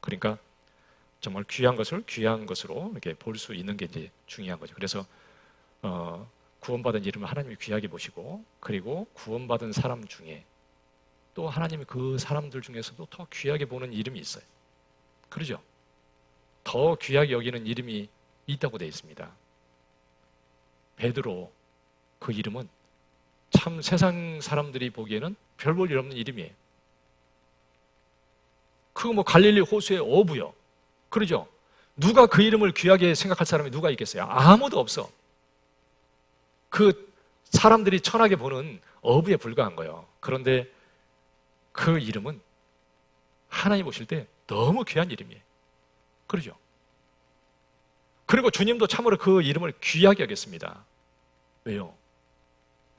A: 그러니까 정말 귀한 것을 귀한 것으로 이렇게 볼 수 있는 게 이제 중요한 거죠. 그래서 구원받은 이름을 하나님이 귀하게 보시고 그리고 구원받은 사람 중에 또 하나님이 그 사람들 중에서도 더 귀하게 보는 이름이 있어요. 그러죠? 더 귀하게 여기는 이름이 있다고 되어 있습니다. 베드로 그 이름은 참 세상 사람들이 보기에는 별 볼 일 없는 이름이에요. 그거 뭐 갈릴리 호수의 어부요. 그러죠? 누가 그 이름을 귀하게 생각할 사람이 누가 있겠어요? 아무도 없어. 그 사람들이 천하게 보는 어부에 불과한 거예요. 그런데 그 이름은 하나님 보실 때 너무 귀한 이름이에요. 그러죠? 그리고 주님도 참으로 그 이름을 귀하게 여겼습니다. 왜요?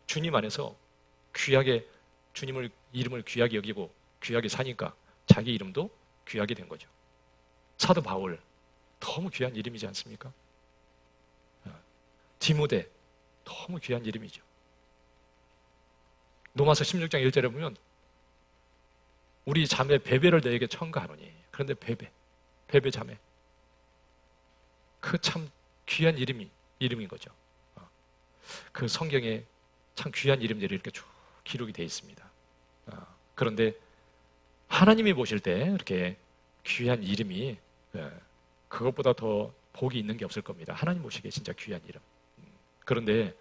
A: 주님 안에서 귀하게 주님을 이름을 귀하게 여기고 귀하게 사니까 자기 이름도 귀하게 된 거죠. 사도 바울 너무 귀한 이름이지 않습니까? 디모데 너무 귀한 이름이죠. 로마서 16장 1절에 보면 우리 자매 베베를 너에게 청가하노니. 그런데 베베 자매 그 참 귀한 이름인 거죠. 그 성경에 참 귀한 이름들이 이렇게 쭉 기록이 되어 있습니다. 그런데 하나님이 보실 때 이렇게 귀한 이름이 그것보다 더 복이 있는 게 없을 겁니다. 하나님 보시기에 진짜 귀한 이름. 그런데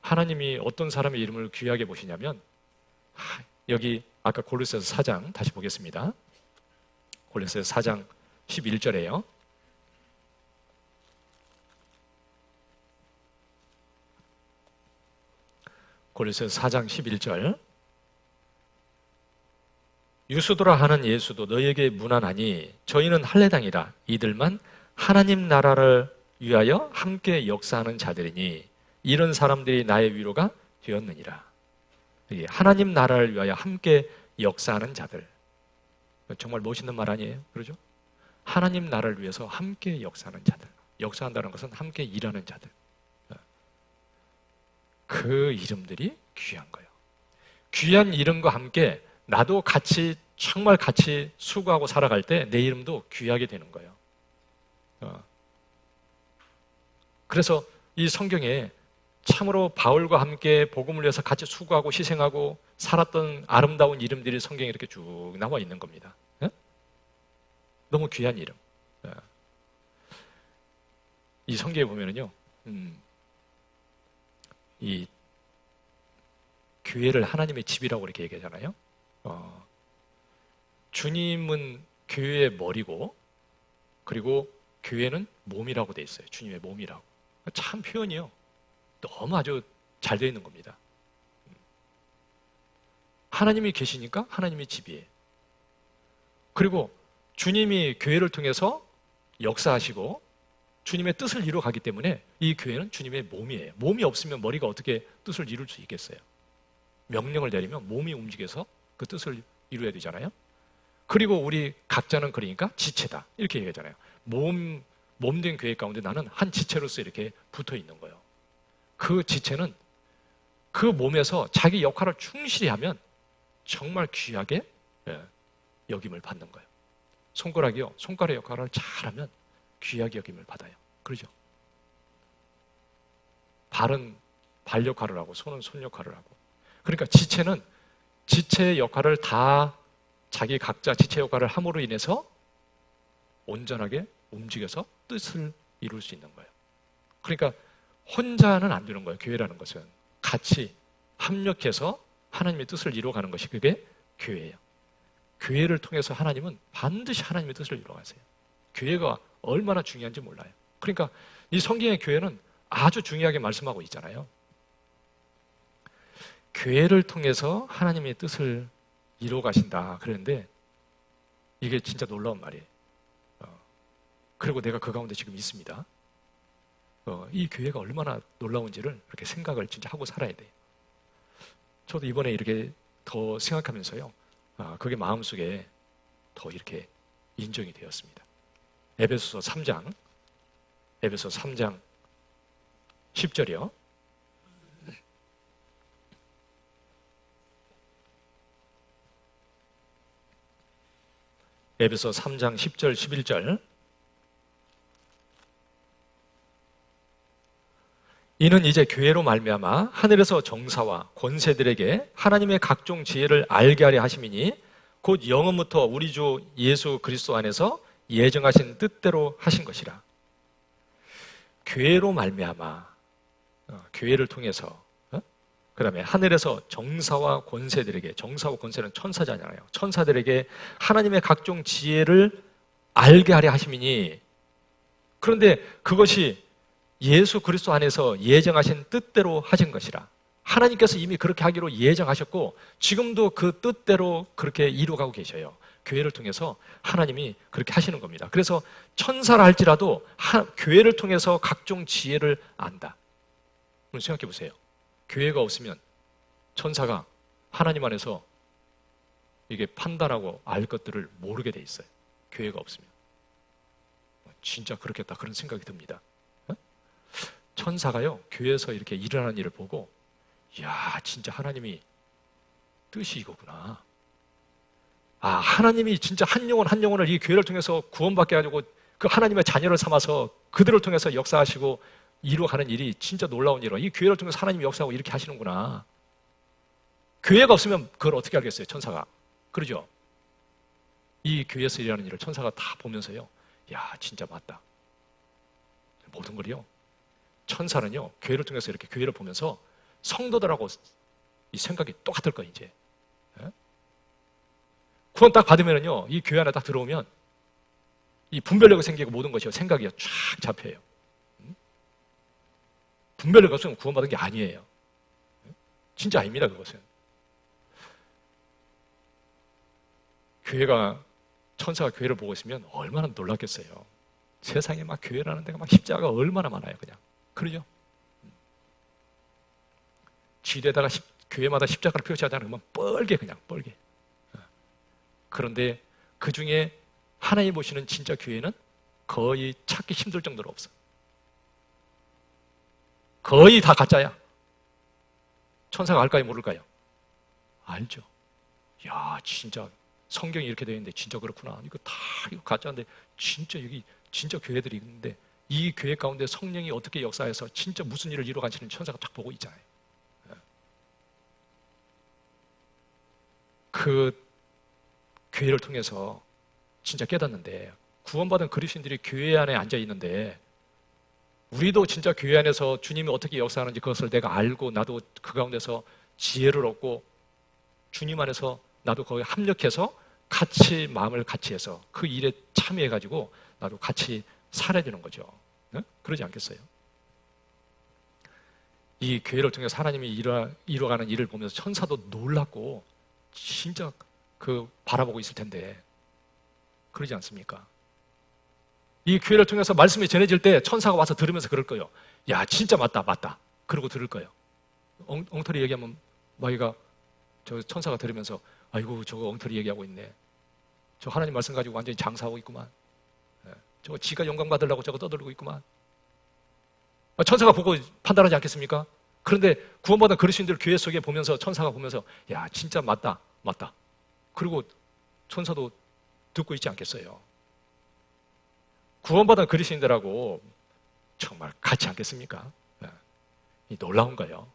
A: 하나님이 어떤 사람의 이름을 귀하게 보시냐면 여기 아까 골로새서 4장 다시 보겠습니다. 골로새서 4장 11절에요. 골로새서 4장 11절 유수도라 하는 예수도 너희에게 문안하니 저희는 할례당이라 이들만 하나님 나라를 위하여 함께 역사하는 자들이니 이런 사람들이 나의 위로가 되었느니라. 하나님 나라를 위하여 함께 역사하는 자들. 정말 멋있는 말 아니에요? 그러죠? 하나님 나라를 위해서 함께 역사하는 자들. 역사한다는 것은 함께 일하는 자들. 그 이름들이 귀한 거예요. 귀한 이름과 함께 나도 정말 같이 수고하고 살아갈 때 내 이름도 귀하게 되는 거예요. 그래서 이 성경에 참으로 바울과 함께 복음을 위해서 같이 수고하고 희생하고 살았던 아름다운 이름들이 성경에 이렇게 쭉 나와 있는 겁니다. 너무 귀한 이름. 이 성경에 보면은요, 이 교회를 하나님의 집이라고 이렇게 얘기하잖아요. 주님은 교회의 머리고 그리고 교회는 몸이라고 돼 있어요. 주님의 몸이라고. 참 표현이요. 너무 아주 잘 되어 있는 겁니다. 하나님이 계시니까 하나님의 집이에요. 그리고 주님이 교회를 통해서 역사하시고 주님의 뜻을 이루어가기 때문에 이 교회는 주님의 몸이에요. 몸이 없으면 머리가 어떻게 뜻을 이룰 수 있겠어요? 명령을 내리면 몸이 움직여서 그 뜻을 이루어야 되잖아요. 그리고 우리 각자는 그러니까 지체다 이렇게 얘기하잖아요. 몸된 교회 가운데 나는 한 지체로서 이렇게 붙어 있는 거예요. 그 지체는 그 몸에서 자기 역할을 충실히 하면 정말 귀하게 여김을 받는 거예요. 손가락이요, 손가락 역할을 잘하면 귀하게 여김을 받아요. 그러죠? 발은 발 역할을 하고 손은 손 역할을 하고. 그러니까 지체는 지체의 역할을 다 자기 각자 지체 역할을 함으로 인해서 온전하게 움직여서 뜻을 이룰 수 있는 거예요. 그러니까 혼자는 안 되는 거예요. 교회라는 것은 같이 합력해서 하나님의 뜻을 이루어가는 것이 그게 교회예요. 교회를 통해서 하나님은 반드시 하나님의 뜻을 이루어가세요. 교회가 얼마나 중요한지 몰라요. 그러니까 이 성경의 교회는 아주 중요하게 말씀하고 있잖아요. 교회를 통해서 하나님의 뜻을 이루어 가신다. 그랬는데 이게 진짜 놀라운 말이에요. 그리고 내가 그 가운데 지금 있습니다. 이 교회가 얼마나 놀라운지를 그렇게 생각을 진짜 하고 살아야 돼요. 저도 이번에 이렇게 더 생각하면서요. 그게 마음속에 더 이렇게 인정이 되었습니다. 에베소서 3장 10절이요. 에베소 3장 10절 11절. 이는 이제 교회로 말미암아 하늘에서 정사와 권세들에게 하나님의 각종 지혜를 알게 하려 하심이니 곧 영원부터 우리 주 예수 그리스도 안에서 예정하신 뜻대로 하신 것이라. 교회로 말미암아, 교회를 통해서, 그 다음에 하늘에서 정사와 권세들에게, 정사와 권세는 천사잖아요. 천사들에게 하나님의 각종 지혜를 알게 하려 하심이니, 그런데 그것이 예수 그리스도 안에서 예정하신 뜻대로 하신 것이라. 하나님께서 이미 그렇게 하기로 예정하셨고 지금도 그 뜻대로 그렇게 이루어가고 계셔요. 교회를 통해서 하나님이 그렇게 하시는 겁니다. 그래서 천사라 할지라도 교회를 통해서 각종 지혜를 안다. 오늘 생각해 보세요. 교회가 없으면 천사가 하나님 안에서 이게 판단하고 알 것들을 모르게 돼 있어요. 교회가 없으면. 진짜 그렇겠다 그런 생각이 듭니다. 천사가요 교회에서 이렇게 일어나는 일을 보고 이야 진짜 하나님이 뜻이 이거구나. 하나님이 진짜 한 영혼을 이 교회를 통해서 구원받게 해가지고 그 하나님의 자녀를 삼아서 그들을 통해서 역사하시고 이루어가는 일이 진짜 놀라운 일이라. 이 교회를 통해서 하나님이 역사하고 이렇게 하시는구나. 교회가 없으면 그걸 어떻게 알겠어요 천사가. 그러죠? 이 교회에서 일하는 일을 천사가 다 보면서요 야 진짜 맞다. 모든 걸요 천사는요 교회를 통해서 이렇게 교회를 보면서 성도들하고 이 생각이 똑같을 거예요 이제. 구원 딱 받으면요 이 교회 안에 딱 들어오면 이 분별력이 생기고 모든 것이요 생각이 쫙 잡혀요. 분별력 없으면 구원받은 게 아니에요. 진짜 아닙니다 그것은. 교회가 천사가 교회를 보고 있으면 얼마나 놀랐겠어요. 세상에 막 교회라는 데가 막 십자가가 얼마나 많아요 그냥. 그러죠? 지대에다가 교회마다 십자가를 표시하지 않으면 뻘게 그냥 뻘게. 그런데 그 중에 하나님 보시는 진짜 교회는 거의 찾기 힘들 정도로 없어. 거의 다 가짜야. 천사가 알까요 모를까요? 알죠. 야 진짜 성경이 이렇게 되어 있는데 진짜 그렇구나. 이거 가짜인데 진짜 여기 진짜 교회들이 있는데 이 교회 가운데 성령이 어떻게 역사해서 진짜 무슨 일을 이루어가시는 천사가 딱 보고 있잖아요. 그 교회를 통해서 진짜 깨닫는데 구원받은 그리스도인들이 교회 안에 앉아 있는데 우리도 진짜 교회 안에서 주님이 어떻게 역사하는지 그것을 내가 알고 나도 그 가운데서 지혜를 얻고 주님 안에서 나도 거기에 합력해서 같이 마음을 같이 해서 그 일에 참여해가지고 나도 같이 살아야 되는 거죠. 네? 그러지 않겠어요? 이 교회를 통해서 하나님이 이루어가는 일을 보면서 천사도 놀랐고 진짜 그 바라보고 있을 텐데 그러지 않습니까? 이 교회를 통해서 말씀이 전해질 때 천사가 와서 들으면서 그럴 거예요. 야, 진짜 맞다, 맞다. 그러고 들을 거예요. 엉터리 얘기하면 마귀가 저 천사가 들으면서 아이고, 저거 엉터리 얘기하고 있네. 저 하나님 말씀 가지고 완전히 장사하고 있구만. 저거 지가 영광 받으려고 저거 떠들고 있구만. 천사가 보고 판단하지 않겠습니까? 그런데 구원받은 그리스도인들 교회 속에 보면서 천사가 보면서 야, 진짜 맞다, 맞다. 그리고 천사도 듣고 있지 않겠어요? 구원받은 그리스도인들하고 정말 같지 않겠습니까? 이 놀라운 거예요.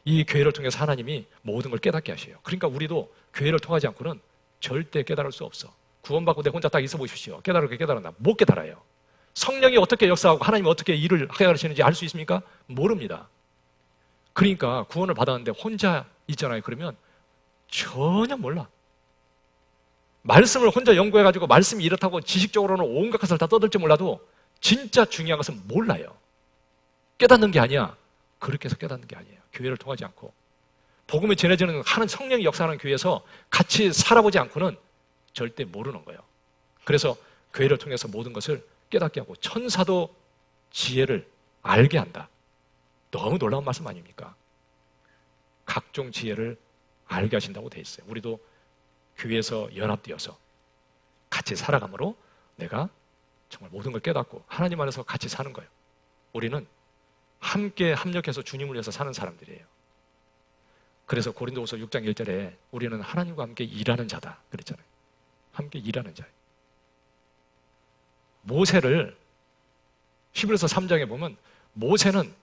A: 이 교회를 통해서 하나님이 모든 걸 깨닫게 하셔요. 그러니까 우리도 교회를 통하지 않고는 절대 깨달을 수 없어. 구원받고 내 혼자 딱 있어 보십시오. 깨달을게 깨달았나? 못 깨달아요. 성령이 어떻게 역사하고 하나님이 어떻게 일을 하게 하시는지 알 수 있습니까? 모릅니다. 그러니까 구원을 받았는데 혼자 있잖아요. 그러면 전혀 몰라. 말씀을 혼자 연구해가지고 말씀이 이렇다고 지식적으로는 온갖 것을 다 떠들지 몰라도 진짜 중요한 것은 몰라요. 깨닫는 게 아니야. 그렇게 해서 깨닫는 게 아니에요. 교회를 통하지 않고 복음이 전해지는 하는 성령이 역사하는 교회에서 같이 살아보지 않고는 절대 모르는 거예요. 그래서 교회를 통해서 모든 것을 깨닫게 하고 천사도 지혜를 알게 한다. 너무 놀라운 말씀 아닙니까? 각종 지혜를 알게 하신다고 돼 있어요. 우리도 교회에서 연합되어서 같이 살아감으로 내가 정말 모든 걸 깨닫고 하나님 안에서 같이 사는 거예요. 우리는 함께 합력해서 주님을 위해서 사는 사람들이에요. 그래서 고린도후서 6장 1절에 우리는 하나님과 함께 일하는 자다 그랬잖아요. 함께 일하는 자예요. 모세를 히브리서 3장에 보면 모세는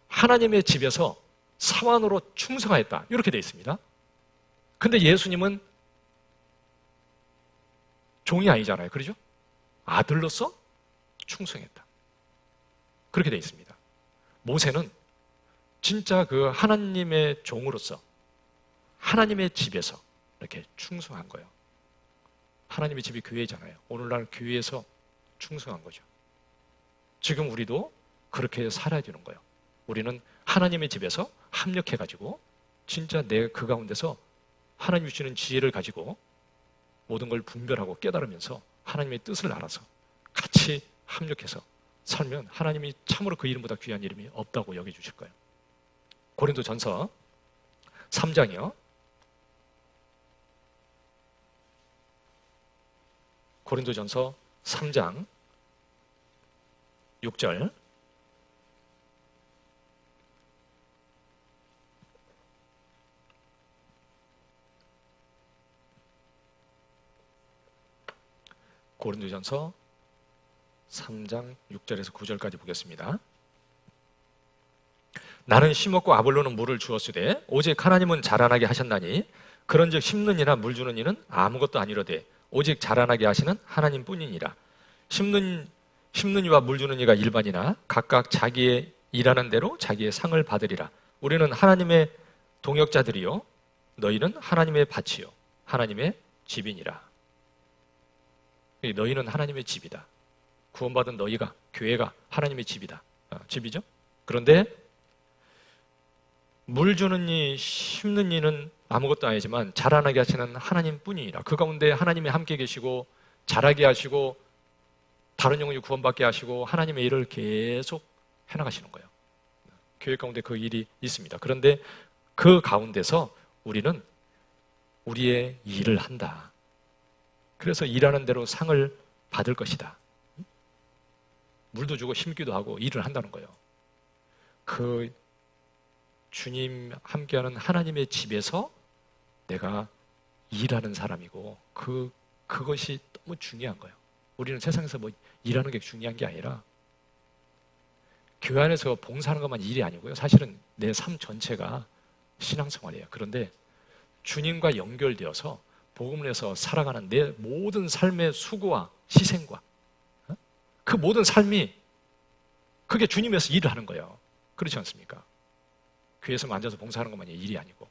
A: 하나님의 집에서 사환으로 충성하였다 이렇게 되어 있습니다. 근데 예수님은 종이 아니잖아요. 그렇죠? 아들로서 충성했다. 그렇게 되어 있습니다. 모세는 진짜 그 하나님의 종으로서 하나님의 집에서 이렇게 충성한 거예요. 하나님의 집이 교회잖아요. 오늘날 교회에서 충성한 거죠. 지금 우리도 그렇게 살아야 되는 거예요. 우리는 하나님의 집에서 합력해가지고 진짜 내 그 가운데서 하나님이 주시는 지혜를 가지고 모든 걸 분별하고 깨달으면서 하나님의 뜻을 알아서 같이 합력해서 살면 하나님이 참으로 그 이름보다 귀한 이름이 없다고 여겨주실 거예요. 고린도전서 3장이요. 고린도전서 3장 6절 고린도전서 3장 6절에서 9절까지 보겠습니다. 나는 심었고 아볼로는 물을 주었으되 오직 하나님은 자라나게 하셨나니 그런즉 심는 이나 물 주는 이는 아무것도 아니로되 오직 자라나게 하시는 하나님뿐이니라. 심는 이와 물 주는 이가 일반이나 각각 자기의 일하는 대로 자기의 상을 받으리라. 우리는 하나님의 동역자들이요 너희는 하나님의 밭이요 하나님의 집이니라. 너희는 하나님의 집이다. 구원받은 너희가 교회가 하나님의 집이다. 집이죠. 그런데 물 주는 이 심는 이는 아무것도 아니지만 자라나게 하시는 하나님뿐이니라. 그 가운데 하나님이 함께 계시고 자라게 하시고 다른 영혼이 구원받게 하시고 하나님의 일을 계속 해나가시는 거예요. 교회 가운데 그 일이 있습니다. 그런데 그 가운데서 우리는 우리의 일을 한다. 그래서 일하는 대로 상을 받을 것이다. 물도 주고 심기도 하고 일을 한다는 거예요. 그 주님 함께하는 하나님의 집에서 내가 일하는 사람이고 그것이 너무 중요한 거예요. 우리는 세상에서 뭐 일하는 게 중요한 게 아니라 교회 안에서 봉사하는 것만 일이 아니고요. 사실은 내 삶 전체가 신앙생활이에요. 그런데 주님과 연결되어서 복음을 해서 살아가는 내 모든 삶의 수고와 희생과 그 모든 삶이 그게 주님에서 일을 하는 거예요. 그렇지 않습니까? 교회에서 앉아서 봉사하는 것만이 일이 아니고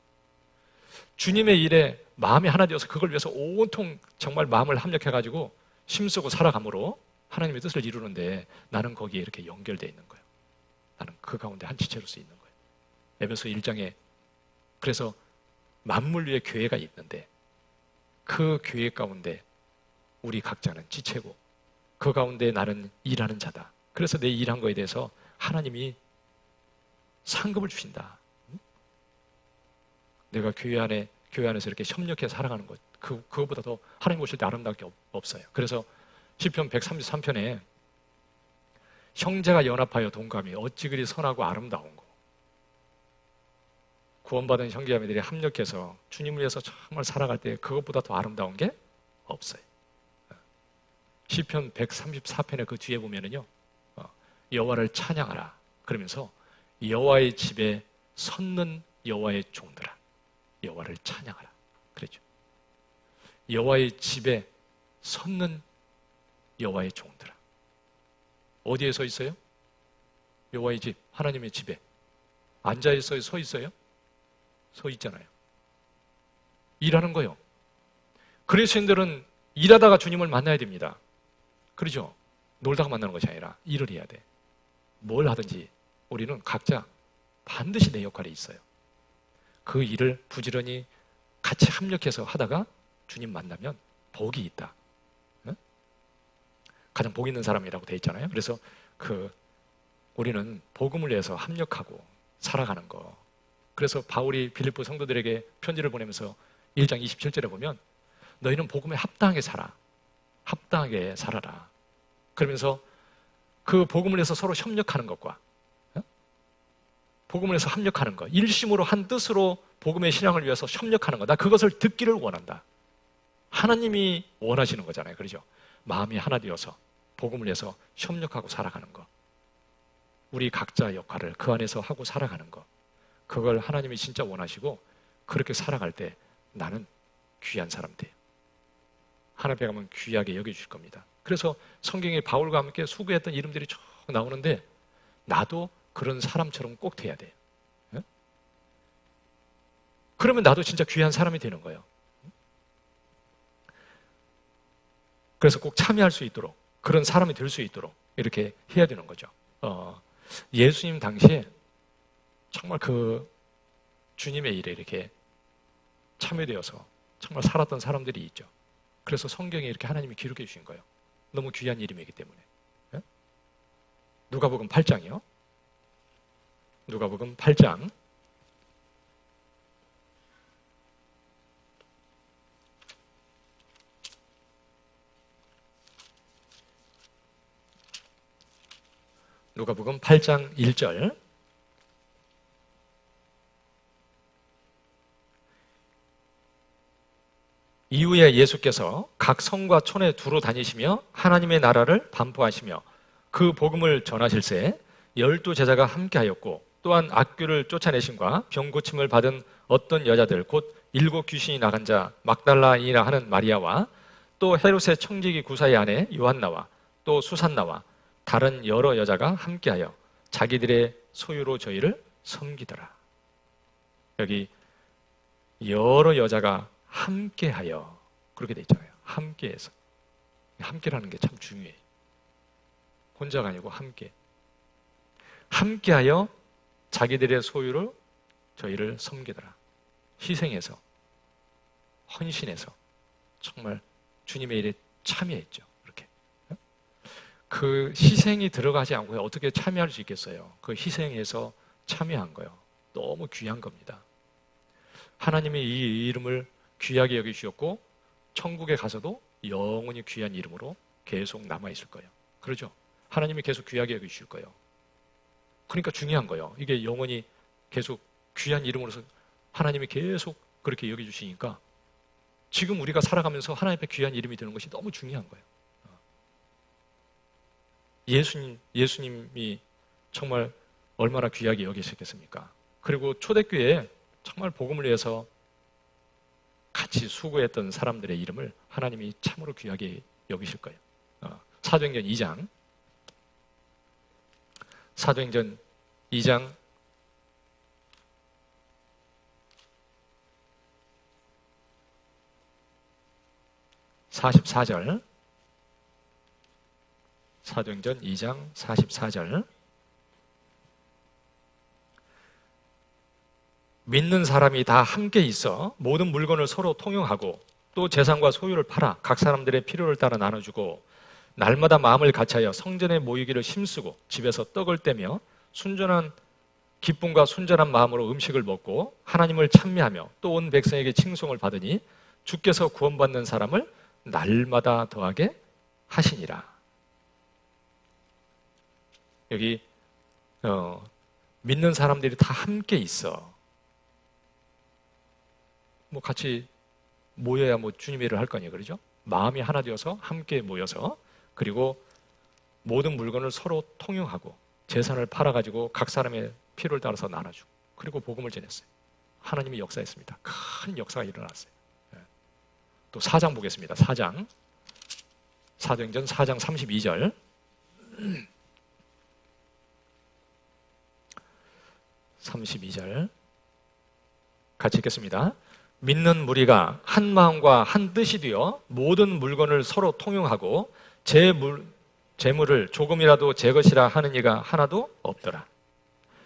A: 주님의 일에 마음이 하나 되어서 그걸 위해서 온통 정말 마음을 합력해가지고 힘쓰고 살아감으로 하나님의 뜻을 이루는데 나는 거기에 이렇게 연결되어 있는 거예요. 나는 그 가운데 한 지체로서 있는 거예요. 에베소 1장에 그래서 만물 위에 교회가 있는데 그 교회 가운데 우리 각자는 지체고 그 가운데 나는 일하는 자다. 그래서 내 일한 거에 대해서 하나님이 상급을 주신다. 내가 교회 안에서 이렇게 협력해 살아가는 것, 그거보다 더 하나님 보실 때 아름다울 게 없어요. 그래서 시편 133편에 형제가 연합하여 동감이 어찌 그리 선하고 아름다운 거. 구원받은 형제자매들이 합력해서 주님을 위해서 정말 살아갈 때 그것보다 더 아름다운 게 없어요. 시편 134편의 그 뒤에 보면은요, 여호와를 찬양하라. 그러면서 여호와의 집에 섰는 여호와의 종들아, 여호와를 찬양하라. 그랬죠. 여호와의 집에 섰는 여호와의 종들아. 어디에 서 있어요? 여호와의 집, 하나님의 집에 앉아 있어요? 서 있어요? 서 있잖아요. 일하는 거요. 그리스도인들은 일하다가 주님을 만나야 됩니다. 그렇죠? 놀다가 만나는 것이 아니라 일을 해야 돼. 뭘 하든지 우리는 각자 반드시 내 역할이 있어요. 그 일을 부지런히 같이 협력해서 하다가 주님 만나면 복이 있다. 응? 가장 복 있는 사람이라고 돼 있잖아요. 그래서 우리는 복음을 위해서 합력하고 살아가는 거. 그래서 바울이 빌립보 성도들에게 편지를 보내면서 1장 27절에 보면 너희는 복음에 합당하게 살아. 합당하게 살아라. 그러면서 그 복음을 위해서 서로 협력하는 것과 복음을 위해서 합력하는 것, 일심으로 한 뜻으로 복음의 신앙을 위해서 협력하는 것, 나 그것을 듣기를 원한다. 하나님이 원하시는 거잖아요. 그렇죠? 마음이 하나 되어서 복음을 위해서 협력하고 살아가는 것, 우리 각자 역할을 그 안에서 하고 살아가는 것, 그걸 하나님이 진짜 원하시고 그렇게 살아갈 때 나는 귀한 사람 돼요. 하나님 앞에 가면 귀하게 여겨주실 겁니다. 그래서 성경에 바울과 함께 수고했던 이름들이 쭉 나오는데 나도 그런 사람처럼 꼭 돼야 돼요. 네? 그러면 나도 진짜 귀한 사람이 되는 거예요. 그래서 꼭 참여할 수 있도록, 그런 사람이 될 수 있도록 이렇게 해야 되는 거죠. 예수님 당시에 정말 그 주님의 일에 이렇게 참여되어서 정말 살았던 사람들이 있죠. 그래서 성경에 이렇게 하나님이 기록해 주신 거예요. 너무 귀한 이름이기 때문에. 네? 누가복음 8장이요. 누가복음 8장 1절 이후에 예수께서 각 성과 촌에 두루 다니시며 하나님의 나라를 반포하시며 그 복음을 전하실새 12 제자가 함께하였고 또한 악귀를 쫓아내심과 병 고침을 받은 어떤 여자들 곧 7 귀신이 나간 자 막달라인이라 하는 마리아와 또 헤롯의 청지기 구사의 아내 요한나와 또 수산나와 다른 여러 여자가 함께하여 자기들의 소유로 저희를 섬기더라. 여기 여러 여자가 함께하여 그렇게 돼 있잖아요. 함께해서. 함께라는 게 참 중요해요. 혼자가 아니고 함께. 함께하여 자기들의 소유를 저희를 섬기더라. 희생해서, 헌신해서 정말 주님의 일에 참여했죠. 이렇게. 그 희생이 들어가지 않고 어떻게 참여할 수 있겠어요? 그 희생해서 참여한 거요. 너무 귀한 겁니다. 하나님이 이 이름을 귀하게 여기주셨고 천국에 가서도 영원히 귀한 이름으로 계속 남아있을 거예요. 그러죠? 하나님이 계속 귀하게 여기주실 거예요. 그러니까 중요한 거예요. 이게 영원히 계속 귀한 이름으로서 하나님이 계속 그렇게 여기주시니까 지금 우리가 살아가면서 하나님 앞에 귀한 이름이 되는 것이 너무 중요한 거예요. 예수님이 정말 얼마나 귀하게 여기셨겠습니까? 그리고 초대교회에 정말 복음을 위해서 같이 수고했던 사람들의 이름을 하나님이 참으로 귀하게 여기실 거예요. 사도행전 2장 44절 사도행전 2장 44절 믿는 사람이 다 함께 있어 모든 물건을 서로 통용하고 또 재산과 소유를 팔아 각 사람들의 필요를 따라 나눠주고 날마다 마음을 같이하여 성전에 모이기를 힘쓰고 집에서 떡을 떼며 순전한 기쁨과 순전한 마음으로 음식을 먹고 하나님을 찬미하며 또 온 백성에게 칭송을 받으니 주께서 구원받는 사람을 날마다 더하게 하시니라. 여기 믿는 사람들이 다 함께 있어. 뭐 같이 모여야 뭐 주님의 일을 할 거 아니에요, 그러죠? 마음이 하나 되어서 함께 모여서, 그리고 모든 물건을 서로 통용하고 재산을 팔아가지고 각 사람의 필요를 따라서 나눠주고, 그리고 복음을 전했어요. 하나님이 역사했습니다. 큰 역사가 일어났어요. 또 4장 보겠습니다. 4장, 사도행전 4장 32절. 같이 읽겠습니다. 믿는 무리가 한 마음과 한 뜻이 되어 모든 물건을 서로 통용하고 재물을 조금이라도 제 것이라 하는 이가 하나도 없더라.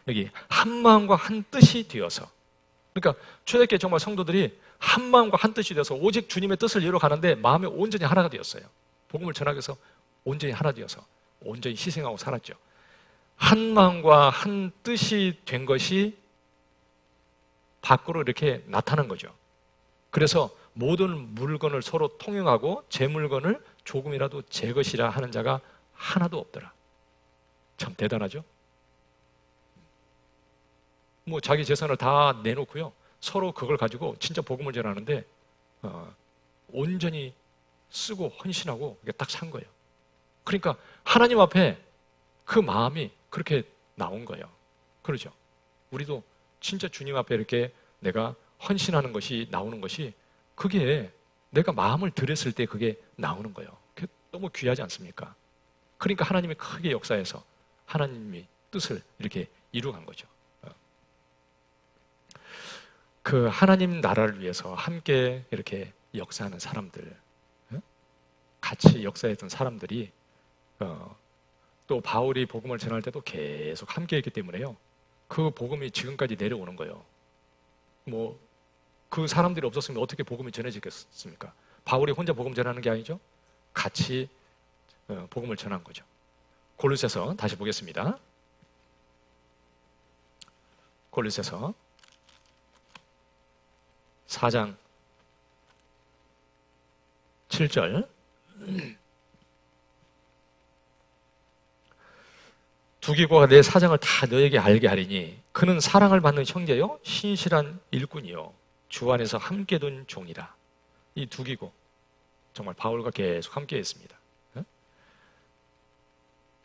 A: 여기 한 마음과 한 뜻이 되어서, 그러니까 초대교회 정말 성도들이 한 마음과 한 뜻이 되어서 오직 주님의 뜻을 이루어 가는데 마음이 온전히 하나가 되었어요. 복음을 전하기 위해서 온전히 하나 되어서 온전히 희생하고 살았죠. 한 마음과 한 뜻이 된 것이 밖으로 이렇게 나타난 거죠. 그래서 모든 물건을 서로 통용하고 제 물건을 조금이라도 제 것이라 하는 자가 하나도 없더라. 참 대단하죠? 뭐 자기 재산을 다 내놓고요, 서로 그걸 가지고 진짜 복음을 전하는데 온전히 쓰고 헌신하고 딱 산 거예요. 그러니까 하나님 앞에 그 마음이 그렇게 나온 거예요. 그러죠? 우리도 진짜 주님 앞에 이렇게 내가 헌신하는 것이 나오는 것이, 그게 내가 마음을 들였을 때 그게 나오는 거예요. 그게 너무 귀하지 않습니까? 그러니까 하나님이 크게 역사해서 하나님이 뜻을 이렇게 이루어간 거죠. 그 하나님 나라를 위해서 함께 이렇게 역사하는 사람들, 같이 역사했던 사람들이 또 바울이 복음을 전할 때도 계속 함께 했기 때문에요, 그 복음이 지금까지 내려오는 거예요. 뭐 그 사람들이 없었으면 어떻게 복음이 전해지겠습니까? 바울이 혼자 복음 전하는 게 아니죠. 같이 복음을 전한 거죠. 골로새서 다시 보겠습니다. 골로새서 4장 7절. 두기고가 내 사정을 다 너에게 알게 하리니 그는 사랑을 받는 형제요 신실한 일꾼이요 주 안에서 함께 둔 종이라. 이 두기고 정말 바울과 계속 함께 했습니다.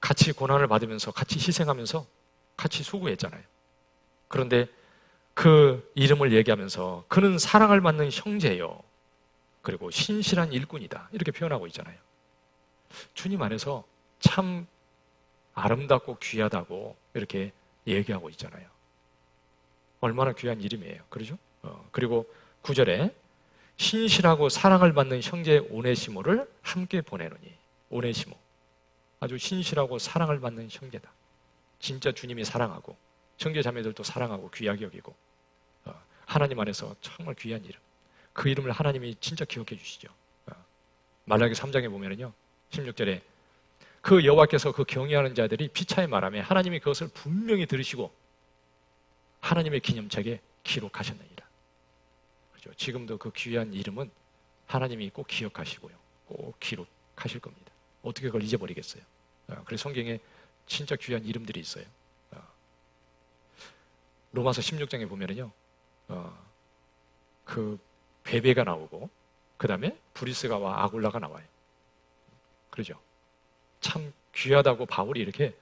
A: 같이 고난을 받으면서 같이 희생하면서 같이 수고했잖아요. 그런데 그 이름을 얘기하면서 그는 사랑을 받는 형제요 그리고 신실한 일꾼이다, 이렇게 표현하고 있잖아요. 주님 안에서 참 아름답고 귀하다고 이렇게 얘기하고 있잖아요. 얼마나 귀한 이름이에요. 그러죠? 그리고 9절에 신실하고 사랑을 받는 형제 오네시모를 함께 보내노니. 오네시모, 아주 신실하고 사랑을 받는 형제다. 진짜 주님이 사랑하고 형제 자매들도 사랑하고 귀하게 여기고 하나님 안에서 정말 귀한 이름, 그 이름을 하나님이 진짜 기억해 주시죠. 말라기 3장에 보면은요 16절에 그 여호와께서 그 경외하는 자들이 피차에 말하며 하나님이 그것을 분명히 들으시고 하나님의 기념책에 기록하셨느니라. 그렇죠? 지금도 그 귀한 이름은 하나님이 꼭 기억하시고요, 꼭 기록하실 겁니다. 어떻게 그걸 잊어버리겠어요? 그래서 성경에 진짜 귀한 이름들이 있어요. 로마서 16장에 보면은요, 그 베베가 나오고 그 다음에 브리스가와 아굴라가 나와요. 그러죠? 참 귀하다고 바울이 이렇게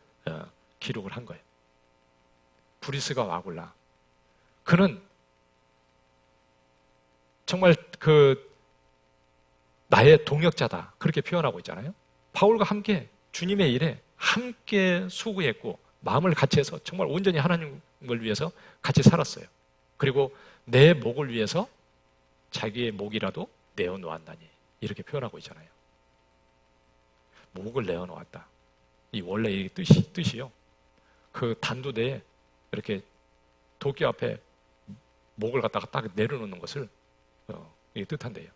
A: 기록을 한 거예요. 브리스가와 아굴라, 그는 정말 그 나의 동역자다, 그렇게 표현하고 있잖아요. 바울과 함께 주님의 일에 함께 수고했고 마음을 같이 해서 정말 온전히 하나님을 위해서 같이 살았어요. 그리고 내 목을 위해서 자기의 목이라도 내어놓았나니, 이렇게 표현하고 있잖아요. 목을 내어놓았다, 이 원래 이 뜻이요, 그 단두대에 이렇게 도끼 앞에 목을 갖다가 딱 내려놓는 것을 이게 뜻한대요.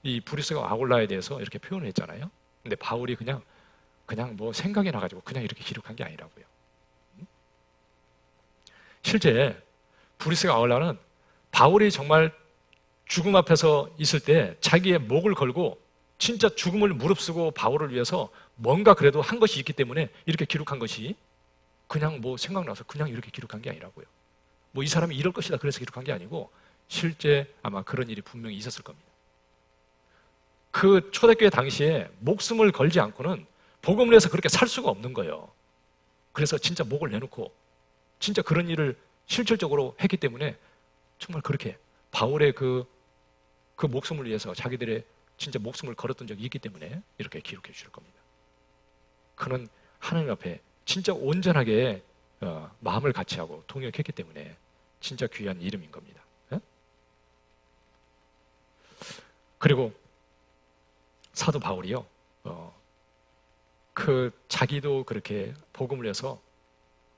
A: 이 브리스가 아굴라에 대해서 이렇게 표현을 했잖아요. 근데 바울이 그냥 뭐 생각이 나가지고 그냥 이렇게 기록한 게 아니라고요. 실제 브루스가 아울라는 바울이 정말 죽음 앞에서 있을 때 자기의 목을 걸고 진짜 죽음을 무릅쓰고 바울을 위해서 뭔가 그래도 한 것이 있기 때문에 이렇게 기록한 것이 그냥 뭐 생각나서 그냥 이렇게 기록한 게 아니라고요. 뭐 이 사람이 이럴 것이다 그래서 기록한 게 아니고 실제 아마 그런 일이 분명히 있었을 겁니다. 그 초대교회 당시에 목숨을 걸지 않고는 복음을 해서 그렇게 살 수가 없는 거예요. 그래서 진짜 목을 내놓고 진짜 그런 일을 실질적으로 했기 때문에 정말 그렇게 바울의 그 목숨을 위해서 자기들의 진짜 목숨을 걸었던 적이 있기 때문에 이렇게 기록해 주실 겁니다. 그는 하나님 앞에 진짜 온전하게 마음을 같이 하고 동역했기 때문에 진짜 귀한 이름인 겁니다. 그리고 사도 바울이요, 자기도 그렇게 복음을 위해서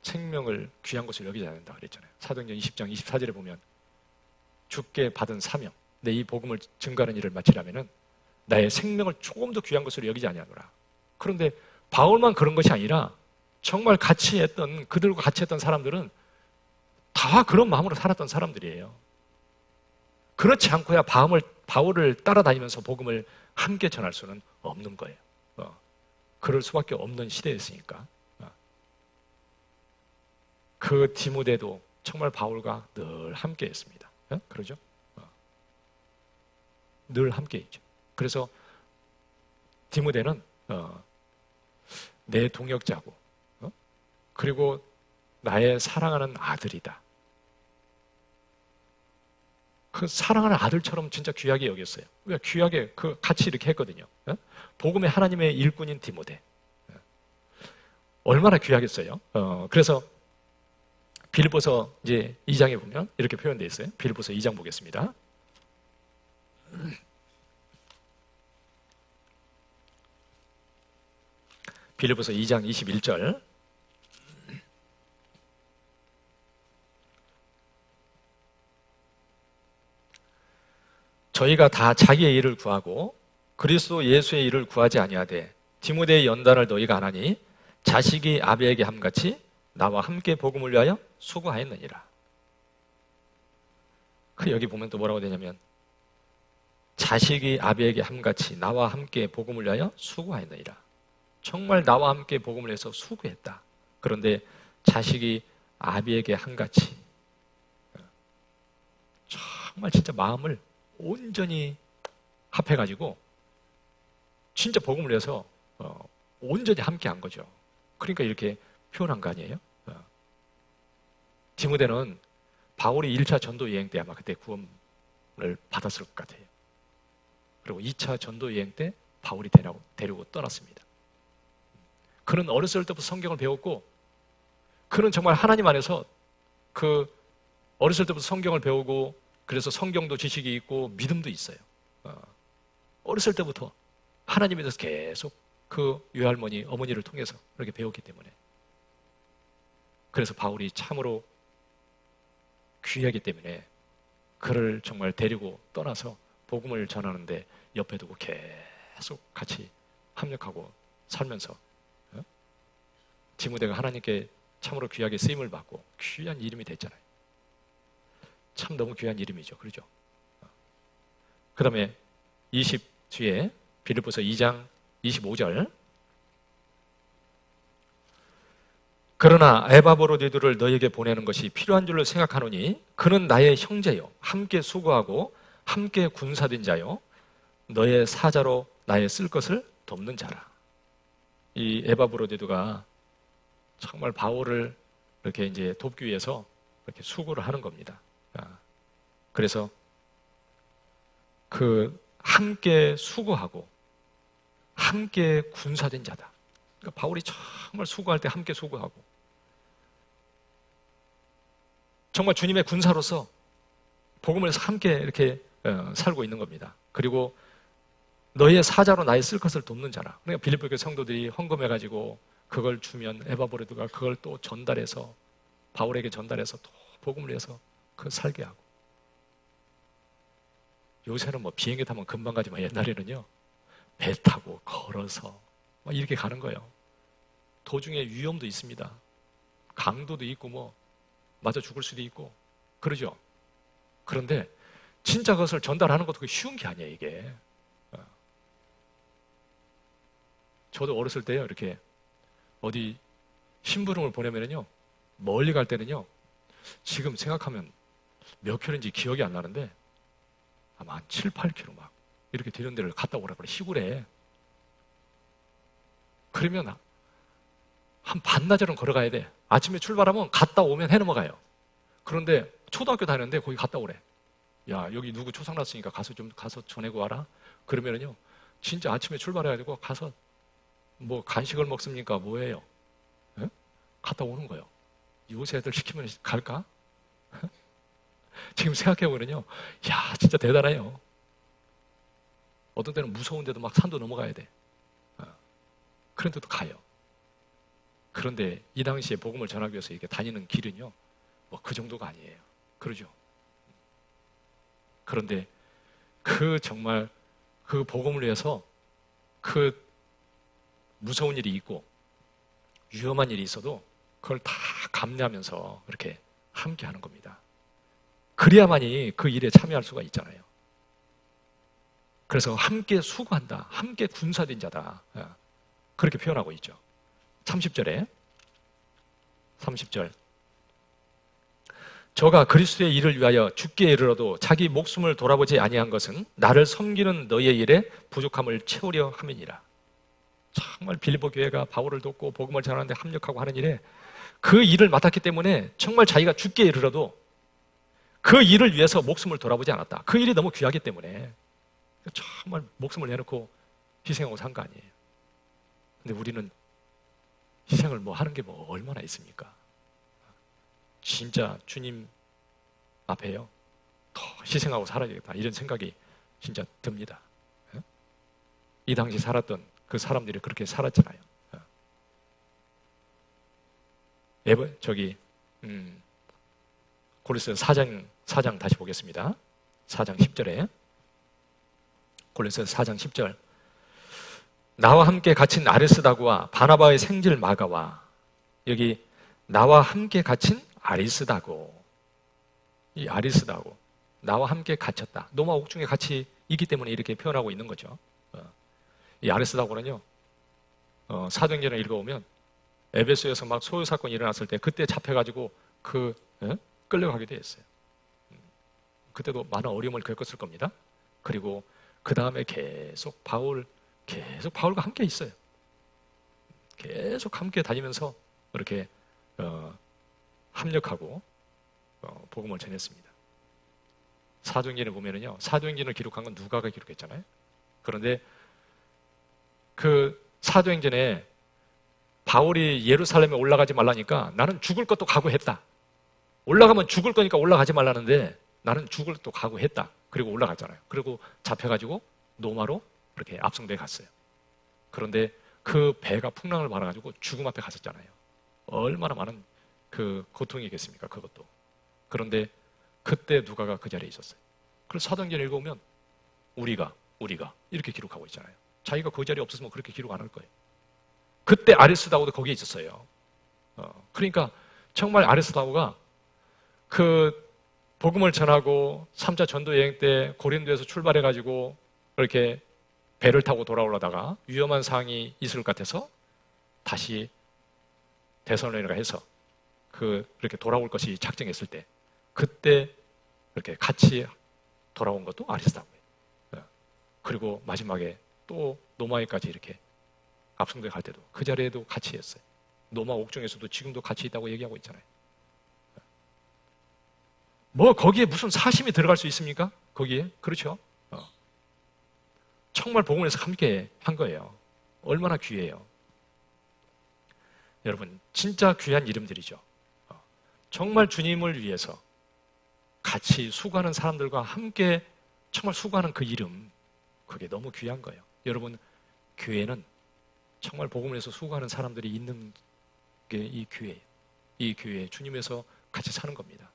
A: 생명을 귀한 것을 여기지 않는다 그랬잖아요. 사도행전 20장 24절에 보면 주께 받은 사명, 내 이 복음을 증거하는 일을 마치려면은 나의 생명을 조금도 귀한 것으로 여기지 아니하노라. 그런데 바울만 그런 것이 아니라 정말 그들과 같이 했던 사람들은 다 그런 마음으로 살았던 사람들이에요. 그렇지 않고야 바울을 따라다니면서 복음을 함께 전할 수는 없는 거예요. 그럴 수밖에 없는 시대였으니까. 그 디모데도 정말 바울과 늘 함께 했습니다. 그러죠? 늘 함께 있죠. 그래서 디모데는 내 동역자고 그리고 나의 사랑하는 아들이다. 그 사랑하는 아들처럼 진짜 귀하게 여겼어요. 왜 귀하게 같이 이렇게 했거든요. 복음의 하나님의 일꾼인 디모데. 얼마나 귀하겠어요. 그래서 빌립보서 이제 2장에 보면 이렇게 표현되어 있어요. 빌립보서 2장 보겠습니다. 빌립보서 2장 21절. 저희가 다 자기의 일을 구하고 그리스도 예수의 일을 구하지 아니하되 디모데의 연단을 너희가 안 하니 자식이 아비에게 함같이 나와 함께 복음을 위하여 수고하였느니라. 여기 보면 또 뭐라고 되냐면 자식이 아비에게 함같이 나와 함께 복음을 위하여 수고하였느니라. 정말 나와 함께 복음을 해서 수고했다. 그런데 자식이 아비에게 함같이 정말 진짜 마음을 온전히 합해가지고 진짜 복음을 위해서 온전히 함께 한 거죠. 그러니까 이렇게 표현한 거 아니에요? 디모데는 바울이 1차 전도 여행 때 아마 그때 구원을 받았을 것 같아요. 그리고 2차 전도 여행 때 바울이 데리고 떠났습니다. 그는 어렸을 때부터 성경을 배웠고 그는 정말 하나님 안에서 어렸을 때부터 성경을 배우고 그래서 성경도 지식이 있고 믿음도 있어요. 어렸을 때부터 하나님에 대해서 계속 그 외할머니, 어머니를 통해서 그렇게 배웠기 때문에 그래서 바울이 참으로 귀하기 때문에 그를 정말 데리고 떠나서 복음을 전하는데 옆에 두고 계속 같이 합력하고 살면서 디모데가 하나님께 참으로 귀하게 쓰임을 받고 귀한 이름이 됐잖아요. 참 너무 귀한 이름이죠. 그렇죠? 그 다음에 20뒤에 빌립보서 2장 25절. 그러나 에바브로디도를 너에게 보내는 것이 필요한 줄로 생각하노니 그는 나의 형제요 함께 수고하고 함께 군사된 자요 너의 사자로 나의 쓸 것을 돕는 자라. 이 에바브로디도가 정말 바울을 이렇게 이제 돕기 위해서 이렇게 수고를 하는 겁니다. 그래서 함께 수고하고 함께 군사된 자다. 그러니까 바울이 정말 수고할 때 함께 수고하고 정말 주님의 군사로서 복음을 함께 이렇게 살고 있는 겁니다. 그리고 너의 사자로 나의 쓸 것을 돕는 자라. 그러니까 빌립보 교회 성도들이 헌금해가지고 그걸 주면 에바브로드가 그걸 또 전달해서 바울에게 전달해서 또 복음을 위해서 살게 하고. 요새는 비행기 타면 금방 가지만 옛날에는요 배 타고 걸어서 막 이렇게 가는 거예요. 도중에 위험도 있습니다. 강도도 있고 뭐 맞아 죽을 수도 있고 그러죠. 그런데 진짜 그것을 전달하는 것도 쉬운 게 아니에요, 이게. 저도 어렸을 때요, 이렇게 어디 심부름을 보내면요, 멀리 갈 때는요, 지금 생각하면 몇 킬로인지 기억이 안 나는데 아마 한 7, 8킬로 막 이렇게 되는 데를 갔다 오라 그래, 시골에. 그러면 한 반나절은 걸어가야 돼. 아침에 출발하면 갔다 오면 해 넘어가요. 그런데 초등학교 다니는데 거기 갔다 오래. 야, 여기 누구 초상 났으니까 가서 전해고 와라. 그러면은요, 진짜 아침에 출발해가지고 가서 뭐 간식을 먹습니까? 뭐예요? 예? 갔다 오는 거예요. 요새 애들 시키면 갈까? 지금 생각해보면요, 야, 진짜 대단해요. 어떤 때는 무서운데도 막 산도 넘어가야 돼. 그런데도 가요. 그런데 이 당시에 복음을 전하기 위해서 이렇게 다니는 길은요, 뭐 그 정도가 아니에요. 그러죠? 그런데 정말 그 복음을 위해서 그 무서운 일이 있고 위험한 일이 있어도 그걸 다 감내하면서 그렇게 함께 하는 겁니다. 그래야만이 그 일에 참여할 수가 있잖아요. 그래서 함께 수고한다, 함께 군사된 자다, 그렇게 표현하고 있죠. 30절 저가 그리스도의 일을 위하여 죽게 이르러도 자기 목숨을 돌아보지 아니한 것은 나를 섬기는 너희의 일에 부족함을 채우려 함이니라. 정말 빌립보 교회가 바울을 돕고 복음을 전하는 데 합력하고 하는 일에 그 일을 맡았기 때문에 정말 자기가 죽게 이르러도 그 일을 위해서 목숨을 돌아보지 않았다. 그 일이 너무 귀하기 때문에 정말 목숨을 내놓고 희생하고 산 거 아니에요. 근데 우리는 희생을 뭐 하는 게 뭐 얼마나 있습니까? 진짜 주님 앞에요, 더 희생하고 살아야겠다, 이런 생각이 진짜 듭니다. 이 당시 살았던 그 사람들이 그렇게 살았잖아요. 고린도서 4장 다시 보겠습니다. 4장 10절에 고린도서 4장 10절 나와 함께 갇힌 아리스다고와 바나바의 생질 마가와, 여기 나와 함께 갇힌 아리스다고, 이 아리스다고 나와 함께 갇혔다. 노마 옥중에 같이 있기 때문에 이렇게 표현하고 있는 거죠. 이 아리스다고는요, 사도행전을 읽어보면 에베소에서 막 소요 사건이 일어났을 때 그때 잡혀가지고 끌려가기도 했어요. 그때도 많은 어려움을 겪었을 겁니다. 그리고 그 다음에 계속 바울과 함께 있어요. 계속 함께 다니면서 이렇게 합력하고 복음을 전했습니다. 사도행전에 보면은요, 사도행전을 기록한 건 누가가 기록했잖아요. 그런데 그 사도행전에 바울이 예루살렘에 올라가지 말라니까 나는 죽을 것도 각오했다. 올라가면 죽을 거니까 올라가지 말라는데 나는 죽을 것도 각오했다. 그리고 올라갔잖아요. 그리고 잡혀가지고 노마로 그렇게 압송돼 갔어요. 그런데 그 배가 풍랑을 받아가지고 죽음 앞에 갔었잖아요. 얼마나 많은 그 고통이겠습니까, 그것도. 그런데 그때 누가가 그 자리에 있었어요. 그래서 사도행전 읽어보면 우리가 이렇게 기록하고 있잖아요. 자기가 그 자리에 없었으면 그렇게 기록 안 할 거예요. 그때 아리스다고도 거기에 있었어요. 그러니까 정말 아리스다고가 그 복음을 전하고 3차 전도 여행 때 고린도에서 출발해가지고 이렇게 배를 타고 돌아오려다가 위험한 상황이 있을 것 같아서 다시 데살로니가 해서 그렇게 돌아올 것이 작정했을 때 그때 이렇게 같이 돌아온 것도 아리스다고예요. 그리고 마지막에 또 노마에까지 이렇게 압송돼 갈 때도 그 자리에도 같이 했어요. 노마 옥중에서도 지금도 같이 있다고 얘기하고 있잖아요. 뭐 거기에 무슨 사심이 들어갈 수 있습니까? 거기에? 그렇죠? 정말 복음에서 함께 한 거예요. 얼마나 귀해요. 여러분, 진짜 귀한 이름들이죠. 정말 주님을 위해서 같이 수고하는 사람들과 함께 정말 수고하는 그 이름, 그게 너무 귀한 거예요. 여러분, 교회는 정말 복음을 위해서 수고하는 사람들이 있는 게 이 교회예요. 이 교회에 주님에서 같이 사는 겁니다.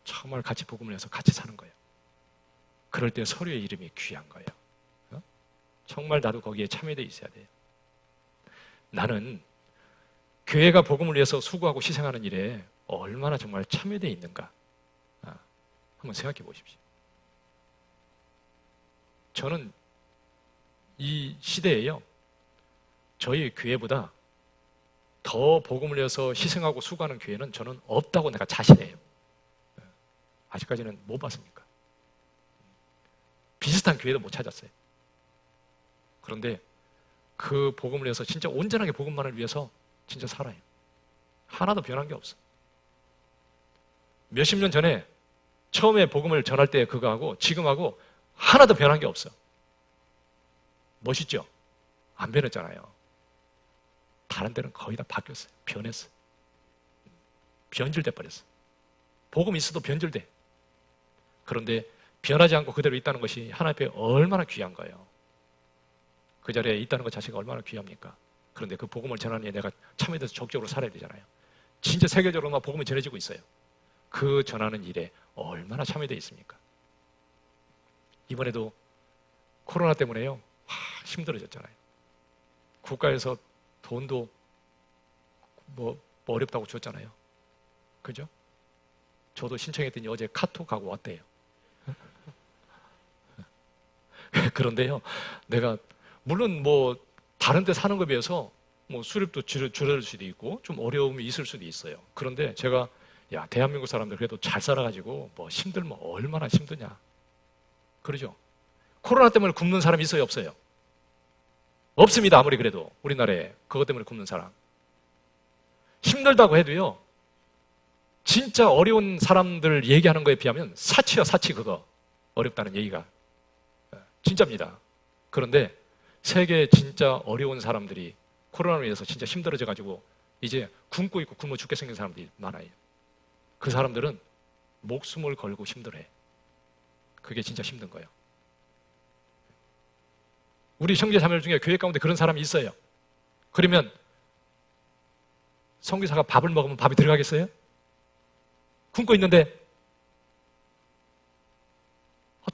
A: 정말 같이 복음을 해서 같이 사는 거예요. 그럴 때 서로의 이름이 귀한 거예요. 정말 나도 거기에 참여되어 있어야 돼요. 나는 교회가 복음을 위해서 수고하고 희생하는 일에 얼마나 정말 참여되어 있는가 한번 생각해 보십시오. 저는 이 시대에요, 저희 교회보다 더 복음을 위해서 희생하고 수고하는 교회는 저는 없다고 내가 자신해요. 아직까지는 못 봤습니까? 비슷한 교회도 못 찾았어요. 그런데 그 복음을 위해서 진짜 온전하게 복음만을 위해서 진짜 살아요. 하나도 변한 게 없어. 몇십 년 전에 처음에 복음을 전할 때 그거하고 지금하고 하나도 변한 게 없어. 멋있죠? 안 변했잖아요. 다른 데는 거의 다 바뀌었어요. 변했어. 변질돼 버렸어. 복음 있어도 변질돼. 그런데 변하지 않고 그대로 있다는 것이 하나님 앞에 얼마나 귀한 거예요. 그 자리에 있다는 것 자체가 얼마나 귀합니까? 그런데 그 복음을 전하는 데 내가 참여돼서 적극적으로 살아야 되잖아요. 진짜 세계적으로 막 복음이 전해지고 있어요. 그 전하는 일에 얼마나 참여되어 있습니까? 이번에도 코로나 때문에요, 힘들어졌잖아요. 국가에서 돈도 뭐 어렵다고 줬잖아요. 그죠? 저도 신청했더니 어제 카톡하고 왔대요. 그런데요, 내가 물론 뭐 다른 데 사는 것에 비해서 뭐 수입도 줄어들 수도 있고 좀 어려움이 있을 수도 있어요. 그런데 제가 야, 대한민국 사람들 그래도 잘 살아가지고 뭐 힘들면 얼마나 힘드냐 그러죠. 코로나 때문에 굶는 사람 있어요, 없어요? 없습니다. 아무리 그래도 우리나라에 그것 때문에 굶는 사람. 힘들다고 해도요, 진짜 어려운 사람들 얘기하는 거에 비하면 사치요, 사치. 그거 어렵다는 얘기가 진짜입니다. 그런데 세계에 진짜 어려운 사람들이 코로나로 인해서 진짜 힘들어져가지고 이제 굶고 있고 굶어 죽게 생긴 사람들이 많아요. 그 사람들은 목숨을 걸고 힘들어해. 그게 진짜 힘든 거예요. 우리 형제 자매들 중에 교회 가운데 그런 사람이 있어요. 그러면 선교사가 밥을 먹으면 밥이 들어가겠어요? 굶고 있는데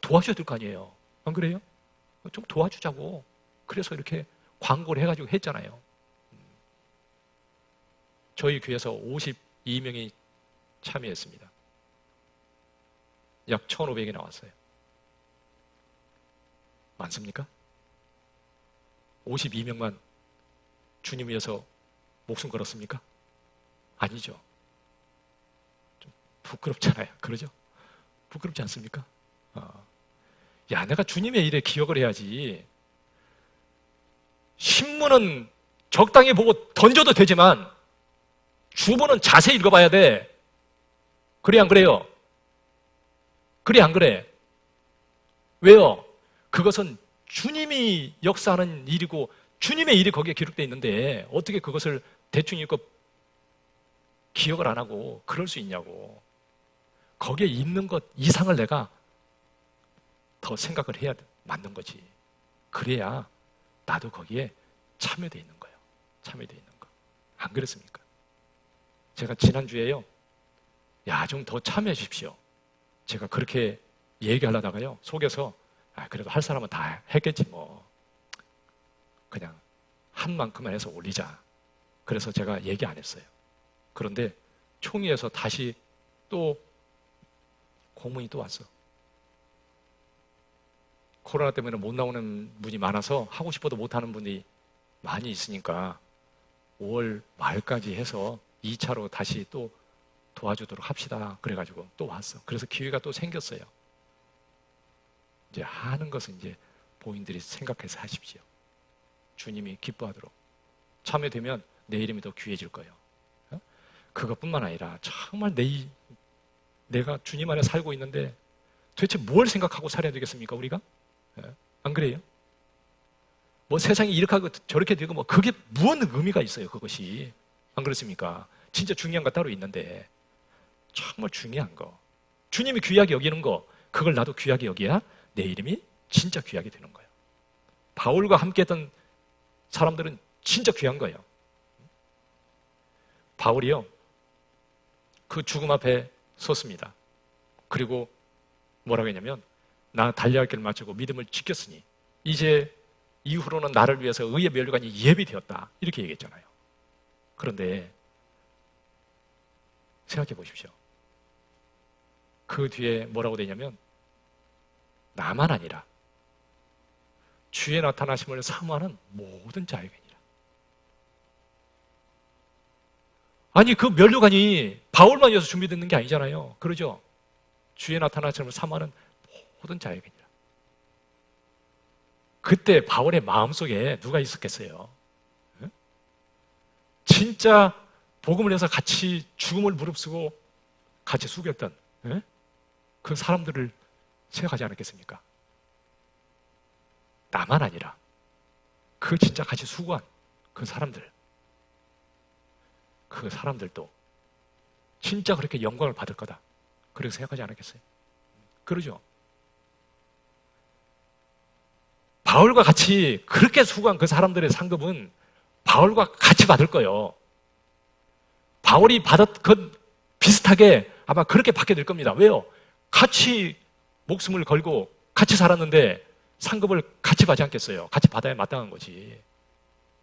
A: 도와줘야 될 거 아니에요. 안 그래요? 좀 도와주자고. 그래서 이렇게 광고를 해가지고 했잖아요. 저희 교회에서 52명이 참여했습니다. 약 1,500이 나왔어요. 많습니까? 52명만 주님 위해서 목숨 걸었습니까? 아니죠. 좀 부끄럽잖아요. 그러죠? 부끄럽지 않습니까? 야, 내가 주님의 일에 기억을 해야지. 신문은 적당히 보고 던져도 되지만 주보는 자세히 읽어봐야 돼. 그래, 안 그래요? 그래, 안 그래? 왜요? 그것은 주님이 역사하는 일이고 주님의 일이 거기에 기록되어 있는데 어떻게 그것을 대충 읽고 기억을 안 하고 그럴 수 있냐고. 거기에 있는 것 이상을 내가 더 생각을 해야 맞는 거지. 그래야 나도 거기에 참여되어 있는 거예요. 참여되어 있는 거. 안 그렇습니까? 제가 지난주에요, 야, 좀 더 참여해 주십시오. 제가 그렇게 얘기하려다가요, 속에서 그래도 할 사람은 다 했겠지 뭐. 그냥 한 만큼만 해서 올리자. 그래서 제가 얘기 안 했어요. 그런데 총회에서 다시 또 공문이 또 왔어. 코로나 때문에 못 나오는 분이 많아서 하고 싶어도 못하는 분이 많이 있으니까 5월 말까지 해서 2차로 다시 또 도와주도록 합시다. 그래가지고 또 왔어. 그래서 기회가 또 생겼어요. 이제 하는 것은 이제 보인들이 생각해서 하십시오. 주님이 기뻐하도록. 참여되면 내 이름이 더 귀해질 거예요. 그것뿐만 아니라 정말 내가 주님 안에 살고 있는데 도대체 뭘 생각하고 살아야 되겠습니까, 우리가? 안 그래요? 뭐 세상이 이렇게 하고 저렇게 되고 뭐 그게 무슨 의미가 있어요, 그것이. 안 그렇습니까? 진짜 중요한 거 따로 있는데 정말 중요한 거, 주님이 귀하게 여기는 거, 그걸 나도 귀하게 여기야 내 이름이 진짜 귀하게 되는 거예요. 바울과 함께 했던 사람들은 진짜 귀한 거예요. 바울이요, 그 죽음 앞에 섰습니다. 그리고 뭐라고 했냐면, 나 달려갈 길을 마치고 믿음을 지켰으니 이제 이후로는 나를 위해서 의의 면류관이 예비되었다. 이렇게 얘기했잖아요. 그런데 생각해 보십시오. 그 뒤에 뭐라고 되냐면 나만 아니라 주의 나타나심을 사모하는 모든 자에게니라. 아니 그 면류관이 바울만 위해서 준비되는 게 아니잖아요. 그러죠? 주의 나타나심을 사모하는 모든 자에게니라. 그때 바울의 마음속에 누가 있었겠어요? 진짜 복음을 위해서 같이 죽음을 무릅쓰고 같이 숙였던 그 사람들을 생각하지 않았겠습니까? 나만 아니라 그 진짜 같이 수고한 그 사람들도 진짜 그렇게 영광을 받을 거다. 그렇게 생각하지 않았겠어요? 그러죠? 바울과 같이 그렇게 수고한 그 사람들의 상급은 바울과 같이 받을 거예요. 바울이 받았건 비슷하게 아마 그렇게 받게 될 겁니다. 왜요? 같이 목숨을 걸고 같이 살았는데 상급을 같이 받지 않겠어요? 같이 받아야 마땅한 거지.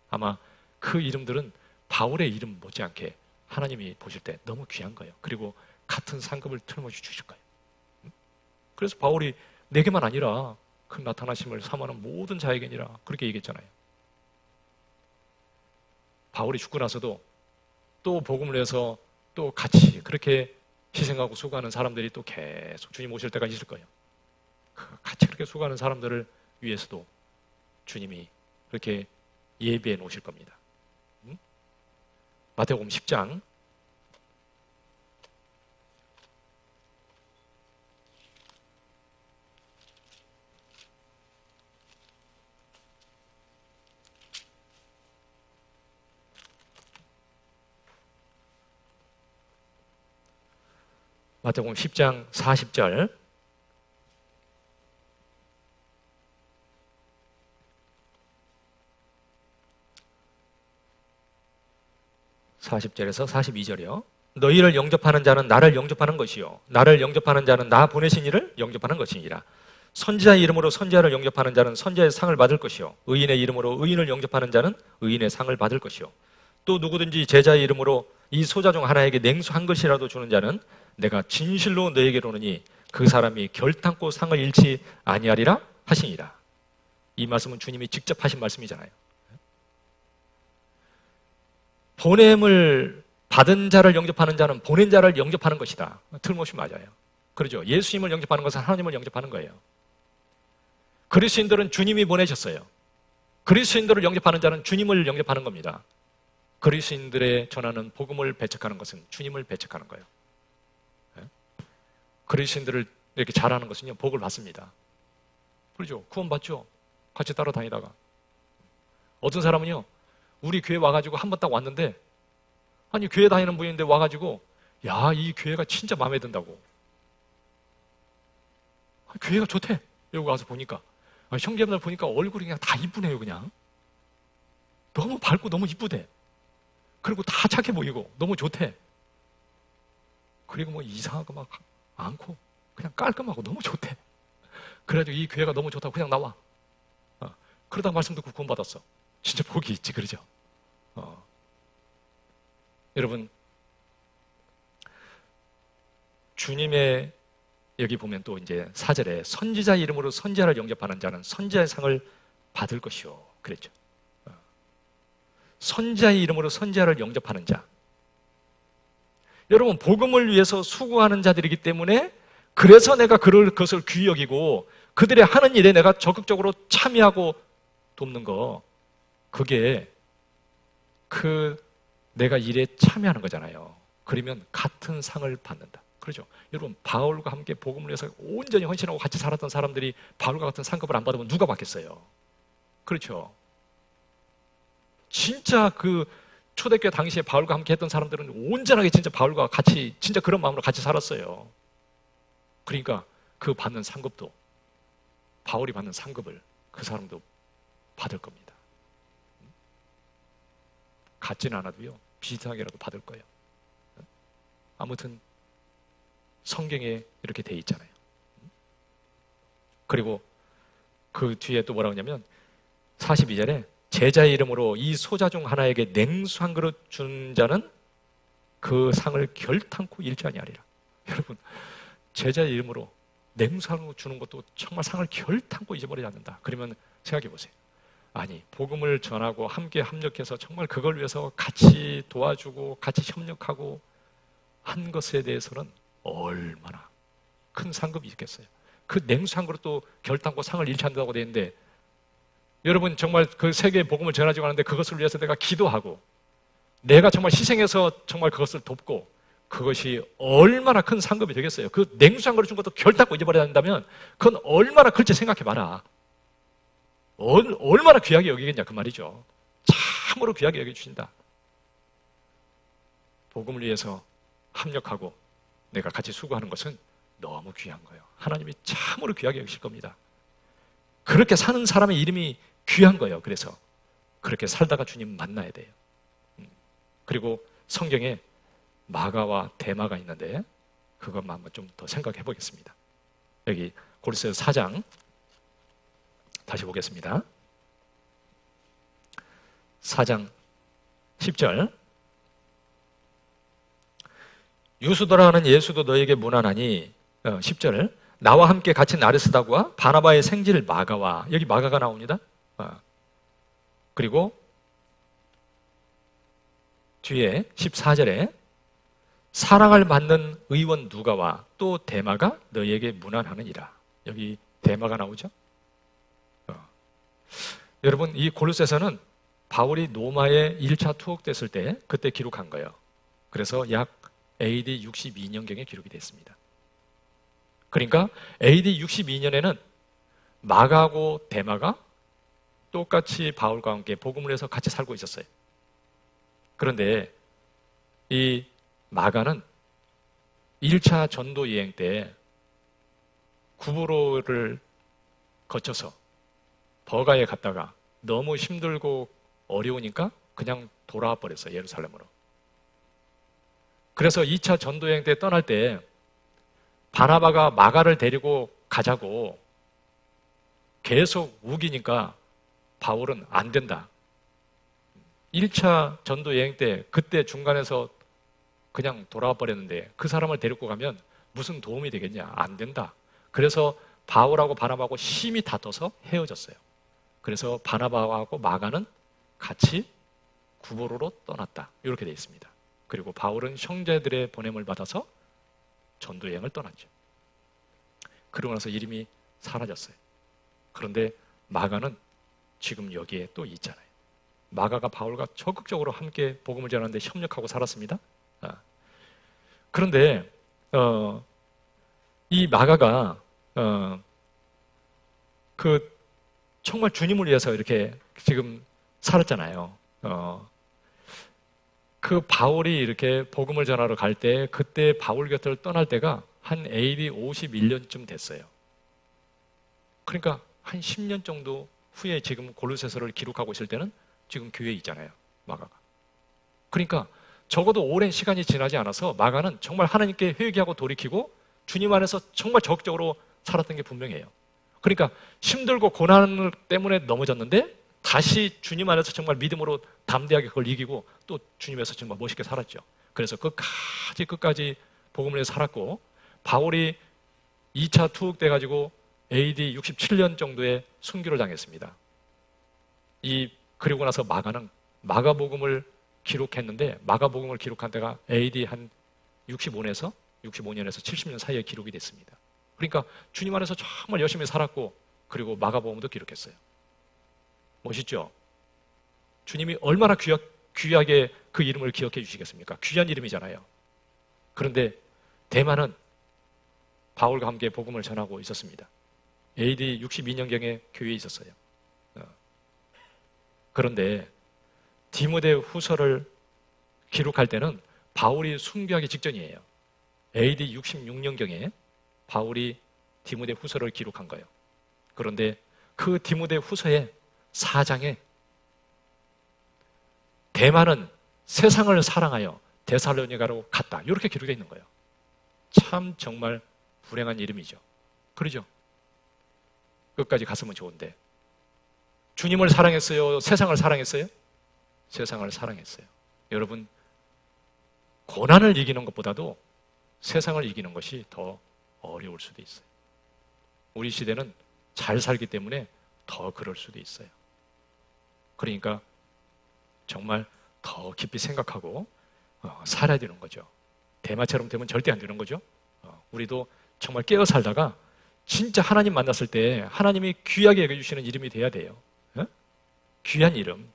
A: 아마 그 이름들은 바울의 이름 못지않게 하나님이 보실 때 너무 귀한 거예요. 그리고 같은 상급을 틀림없이 주실 거예요. 그래서 바울이 내게만 아니라 그 나타나심을 사모하는 모든 자에게니라 그렇게 얘기했잖아요. 바울이 죽고 나서도 또 복음을 위해서 또 같이 그렇게 희생하고 수고하는 사람들이 또 계속 주님 오실 때가 있을 거예요. 같이 그렇게 수고하는 사람들을 위해서도 주님이 그렇게 예비해 놓으실 겁니다. 마태복음 10장 마태복음 10장 40절 40절에서 42절이요. 너희를 영접하는 자는 나를 영접하는 것이요 나를 영접하는 자는 나 보내신 이를 영접하는 것이니라. 선지자의 이름으로 선지자를 영접하는 자는 선지자의 상을 받을 것이요 의인의 이름으로 의인을 영접하는 자는 의인의 상을 받을 것이요 또 누구든지 제자의 이름으로 이 소자 중 하나에게 냉수 한 것이라도 주는 자는 내가 진실로 너에게로느니 그 사람이 결탄코 상을 잃지 아니하리라 하시니라. 이 말씀은 주님이 직접 하신 말씀이잖아요. 보냄을 받은 자를 영접하는 자는 보낸 자를 영접하는 것이다. 틀림없이 맞아요. 그렇죠? 예수님을 영접하는 것은 하나님을 영접하는 거예요. 그리스도인들은 주님이 보내셨어요. 그리스도인들을 영접하는 자는 주님을 영접하는 겁니다. 그리스도인들의 전하는 복음을 배척하는 것은 주님을 배척하는 거예요. 그리스도인들을 이렇게 잘하는 것은요, 복을 받습니다. 그렇죠? 구원받죠? 같이 따라다니다가. 어떤 사람은요, 우리 교회 와가지고 한 번 딱 왔는데, 아니, 교회 다니는 분인데 와가지고, 야, 이 교회가 진짜 마음에 든다고. 교회가 좋대. 여기 와서 보니까. 형제분들 보니까 얼굴이 그냥 다 이쁘네요, 그냥. 너무 밝고 너무 이쁘대. 그리고 다 착해 보이고, 너무 좋대. 그리고 뭐 이상한 거 막 않고, 그냥 깔끔하고 너무 좋대. 그래가지고 이 교회가 너무 좋다고 그냥 나와. 그러다 말씀 듣고 구원받았어. 진짜 복이 있지, 그러죠? 여러분, 주님의 여기 보면 또 이제 4절에 선지자 이름으로 선지자를 영접하는 자는 선지자의 상을 받을 것이요. 그랬죠. 선지자의 이름으로 선지자를 영접하는 자. 여러분, 복음을 위해서 수고하는 자들이기 때문에 그래서 내가 그것을 귀히 여기고 그들의 하는 일에 내가 적극적으로 참여하고 돕는 거, 그게 내가 일에 참여하는 거잖아요. 그러면 같은 상을 받는다. 그렇죠? 여러분, 바울과 함께 복음을 위해서 온전히 헌신하고 같이 살았던 사람들이 바울과 같은 상급을 안 받으면 누가 받겠어요? 그렇죠? 진짜 그 초대교회 당시에 바울과 함께 했던 사람들은 온전하게 진짜 바울과 같이 진짜 그런 마음으로 같이 살았어요. 그러니까 그 받는 상급도, 바울이 받는 상급을 그 사람도 받을 겁니다. 같지는 않아도요, 비슷하게라도 받을 거예요. 아무튼 성경에 이렇게 돼 있잖아요. 그리고 그 뒤에 또 뭐라고 하냐면 42절에 제자의 이름으로 이 소자 중 하나에게 냉수 한 그릇 준 자는 그 상을 결탄코 잃지 아니하리라. 여러분, 제자의 이름으로 냉수 한 그릇 주는 것도 정말 상을 결탄코 잊어버리지 않는다. 그러면 생각해 보세요. 아니, 복음을 전하고 함께 협력해서 정말 그걸 위해서 같이 도와주고 같이 협력하고 한 것에 대해서는 얼마나 큰 상급이 있겠어요. 그 냉수 한 그릇도 결탄코 상을 잃지 않는다고 되어 있는데, 여러분 정말 그 세계에 복음을 전하지 않는데 그것을 위해서 내가 기도하고 내가 정말 희생해서 정말 그것을 돕고, 그것이 얼마나 큰 상급이 되겠어요. 그 냉수 한 그릇 준 것도 결탄코 잊어버려야 한다면 그건 얼마나 클지 생각해봐라. 얼마나 귀하게 여기겠냐 그 말이죠. 참으로 귀하게 여겨주신다. 복음을 위해서 합력하고 내가 같이 수고하는 것은 너무 귀한 거예요. 하나님이 참으로 귀하게 여기실 겁니다. 그렇게 사는 사람의 이름이 귀한 거예요. 그래서 그렇게 살다가 주님 만나야 돼요. 그리고 성경에 마가와 데마가 있는데 그것만 한번 좀 더 생각해 보겠습니다. 여기 고린도서 4장 다시 보겠습니다. 4장 10절. 유수도라 하는 예수도 너에게 문안하니, 10절. 나와 함께 갇힌 아르스다고와 바나바의 생질 마가와, 여기 마가가 나옵니다. 그리고 뒤에 14절에 사랑을 받는 의원 누가와 또 데마가 너에게 문안하느니라. 여기 데마가 나오죠. 여러분, 이 골로새서는 바울이 로마에 1차 투옥됐을 때 그때 기록한 거예요. 그래서 약 AD 62년경에 기록이 됐습니다. 그러니까 AD 62년에는 마가하고 데마가 똑같이 바울과 함께 복음을 해서 같이 살고 있었어요. 그런데 이 마가는 1차 전도 여행 때 구브로를 거쳐서 버가에 갔다가 너무 힘들고 어려우니까 그냥 돌아와 버렸어요. 예루살렘으로. 그래서 2차 전도여행 때 떠날 때 바나바가 마가를 데리고 가자고 계속 우기니까 바울은 안 된다. 1차 전도여행 때 그때 중간에서 그냥 돌아와 버렸는데 그 사람을 데리고 가면 무슨 도움이 되겠냐? 안 된다. 그래서 바울하고 바나바하고 심히 다퉈서 헤어졌어요. 그래서 바나바하고 마가는 같이 구보로로 떠났다. 이렇게 되어 있습니다. 그리고 바울은 형제들의 보냄을 받아서 전도여행을 떠났죠. 그러고 나서 이름이 사라졌어요. 그런데 마가는 지금 여기에 또 있잖아요. 마가가 바울과 적극적으로 함께 복음을 전하는데 협력하고 살았습니다. 그런데 이 마가가 정말 주님을 위해서 이렇게 지금 살았잖아요. 그 바울이 이렇게 복음을 전하러 갈 때 그때 바울 곁을 떠날 때가 한 AD 51년쯤 됐어요. 그러니까 한 10년 정도 후에 지금 골로새서를 기록하고 있을 때는 지금 교회에 있잖아요. 마가가. 그러니까 적어도 오랜 시간이 지나지 않아서 마가는 정말 하나님께 회개하고 돌이키고 주님 안에서 정말 적극적으로 살았던 게 분명해요. 그러니까 힘들고 고난 때문에 넘어졌는데 다시 주님 안에서 정말 믿음으로 담대하게 그걸 이기고 또 주님에서 정말 멋있게 살았죠. 그래서 끝까지 복음을 해서 살았고, 바울이 2차 투옥돼가지고 AD 67년 정도에 순교를 당했습니다. 그리고 나서 마가는 마가복음을 기록했는데 마가복음을 기록한 때가 AD 한 65년에서 70년 사이에 기록이 됐습니다. 그러니까 주님 안에서 정말 열심히 살았고 그리고 마가복음도 기록했어요. 멋있죠? 주님이 얼마나 귀하게 그 이름을 기억해 주시겠습니까? 귀한 이름이잖아요. 그런데 대만은 바울과 함께 복음을 전하고 있었습니다. AD 62년경에 교회에 있었어요. 그런데 디모데 후서를 기록할 때는 바울이 순교하기 직전이에요. AD 66년경에 바울이 디모데 후서를 기록한 거예요. 그런데 그 디모데 후서의 4장에 대만은 세상을 사랑하여 데살로니가로 갔다. 이렇게 기록되어 있는 거예요. 참 정말 불행한 이름이죠. 그러죠? 끝까지 갔으면 좋은데 주님을 사랑했어요? 세상을 사랑했어요? 세상을 사랑했어요. 여러분, 고난을 이기는 것보다도 세상을 이기는 것이 더 어려울 수도 있어요. 우리 시대는 잘 살기 때문에 더 그럴 수도 있어요. 그러니까 정말 더 깊이 생각하고 살아야 되는 거죠. 대마처럼 되면 절대 안 되는 거죠. 우리도 정말 깨어 살다가 진짜 하나님 만났을 때 하나님이 귀하게 여겨주시는 이름이 돼야 돼요. 귀한 이름.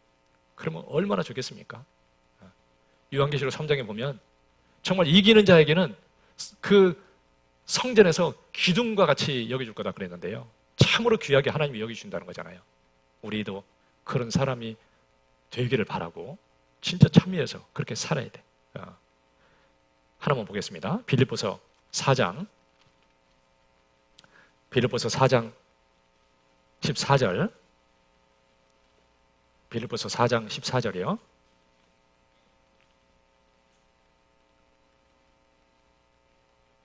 A: 그러면 얼마나 좋겠습니까? 요한계시록 3장에 보면 정말 이기는 자에게는 그 성전에서 기둥과 같이 여겨줄 거다 그랬는데요. 참으로 귀하게 하나님이 여겨주신다는 거잖아요. 우리도 그런 사람이 되기를 바라고 진짜 참여해서 그렇게 살아야 돼. 하나만 보겠습니다. 빌립보서 4장 14절. 빌립보서 4장 14절이요.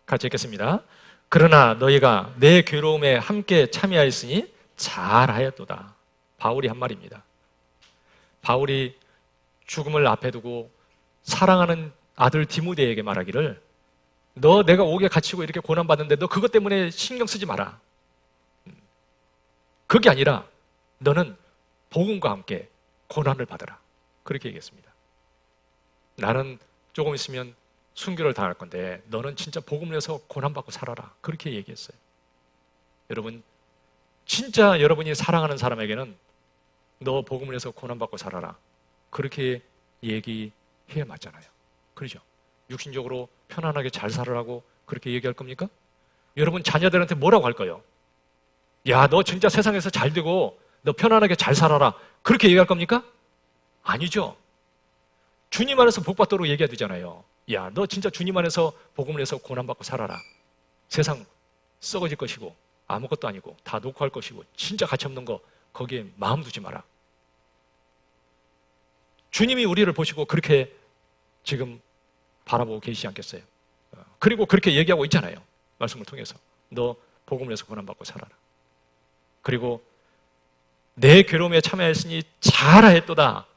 A: 같이 읽겠습니다. 그러나 너희가 내 괴로움에 함께 참여하였으니 잘하였도다. 바울이 한 말입니다. 바울이 죽음을 앞에 두고 사랑하는 아들 디모데에게 말하기를 너 내가 옥에 갇히고 이렇게 고난받는데 너 그것 때문에 신경 쓰지 마라. 그게 아니라 너는 복음과 함께 고난을 받아라. 그렇게 얘기했습니다. 나는 조금 있으면 순교를 당할 건데 너는 진짜 복음을 해서 고난받고 살아라. 그렇게 얘기했어요. 여러분, 진짜 여러분이 사랑하는 사람에게는 너 복음을 해서 고난받고 살아라. 그렇게 얘기해야 맞잖아요. 그렇죠? 육신적으로 편안하게 잘 살아라고 그렇게 얘기할 겁니까? 여러분 자녀들한테 뭐라고 할까요? 야, 너 진짜 세상에서 잘 되고 너 편안하게 잘 살아라. 그렇게 얘기할 겁니까? 아니죠. 주님 안에서 복 받도록 얘기해야 되잖아요. 야, 너 진짜 주님 안에서 복음을 해서 고난받고 살아라. 세상 썩어질 것이고 아무것도 아니고 다 놓고 할 것이고 진짜 가치없는 거 거기에 마음 두지 마라. 주님이 우리를 보시고 그렇게 지금 바라보고 계시지 않겠어요? 그리고 그렇게 얘기하고 있잖아요. 말씀을 통해서. 너 복음을 해서 고난받고 살아라. 그리고 내 괴로움에 참여했으니 잘하였도다.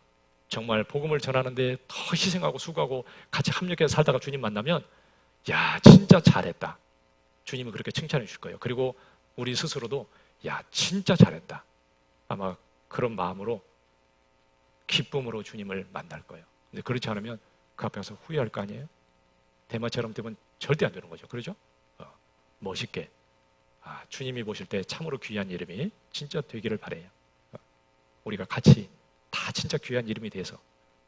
A: 정말 복음을 전하는데 더 희생하고 수고하고 같이 합력해서 살다가 주님 만나면 야, 진짜 잘했다. 주님은 그렇게 칭찬해 주실 거예요. 그리고 우리 스스로도 야, 진짜 잘했다. 아마 그런 마음으로 기쁨으로 주님을 만날 거예요. 근데 그렇지 않으면 그 앞에서 후회할 거 아니에요? 대마처럼 되면 절대 안 되는 거죠. 그러죠? 멋있게 주님이 보실 때 참으로 귀한 이름이 진짜 되기를 바라요. 우리가 같이 다 진짜 귀한 이름이 돼서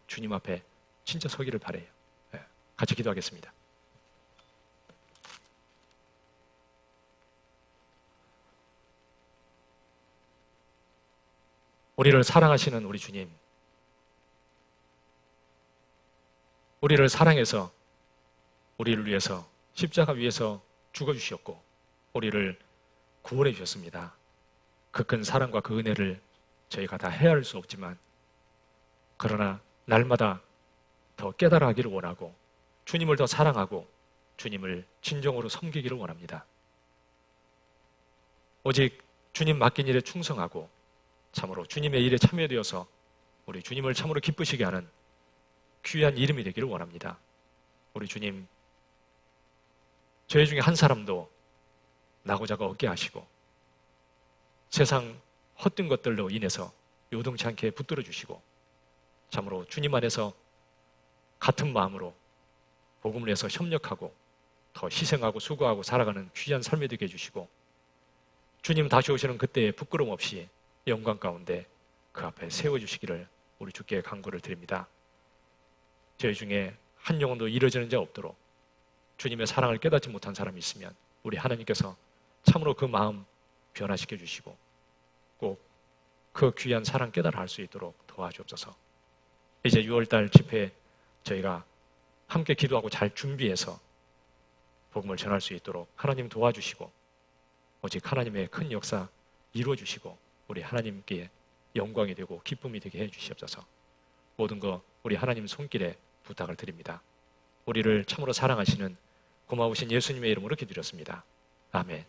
A: 주님 앞에 진짜 서기를 바라요. 같이 기도하겠습니다. 우리를 사랑하시는 우리 주님, 우리를 사랑해서 우리를 위해서 십자가 위에서 죽어주셨고 우리를 구원해 주셨습니다. 그 큰 사랑과 그 은혜를 저희가 다 헤아릴 수 없지만 그러나 날마다 더 깨달아 하기를 원하고 주님을 더 사랑하고 주님을 진정으로 섬기기를 원합니다. 오직 주님 맡긴 일에 충성하고 참으로 주님의 일에 참여되어서 우리 주님을 참으로 기쁘시게 하는 귀한 이름이 되기를 원합니다. 우리 주님, 저희 중에 한 사람도 나고자가 없게 하시고 세상 헛된 것들로 인해서 요동치 않게 붙들어 주시고 참으로 주님 안에서 같은 마음으로 복음을 해서 협력하고 더 희생하고 수고하고 살아가는 귀한 삶이 되게 해주시고 주님 다시 오시는 그때에 부끄러움 없이 영광 가운데 그 앞에 세워주시기를 우리 주께 간구를 드립니다. 저희 중에 한 영혼도 이뤄지는 자 없도록 주님의 사랑을 깨닫지 못한 사람이 있으면 우리 하나님께서 참으로 그 마음 변화시켜 주시고 꼭 그 귀한 사랑 깨달아 할 수 있도록 도와주옵소서. 이제 6월달 집회 저희가 함께 기도하고 잘 준비해서 복음을 전할 수 있도록 하나님 도와주시고 오직 하나님의 큰 역사 이루어 주시고 우리 하나님께 영광이 되고 기쁨이 되게 해 주시옵소서. 모든 거 우리 하나님 손길에 부탁을 드립니다. 우리를 참으로 사랑하시는 고마우신 예수님의 이름으로 기도드렸습니다. 아멘.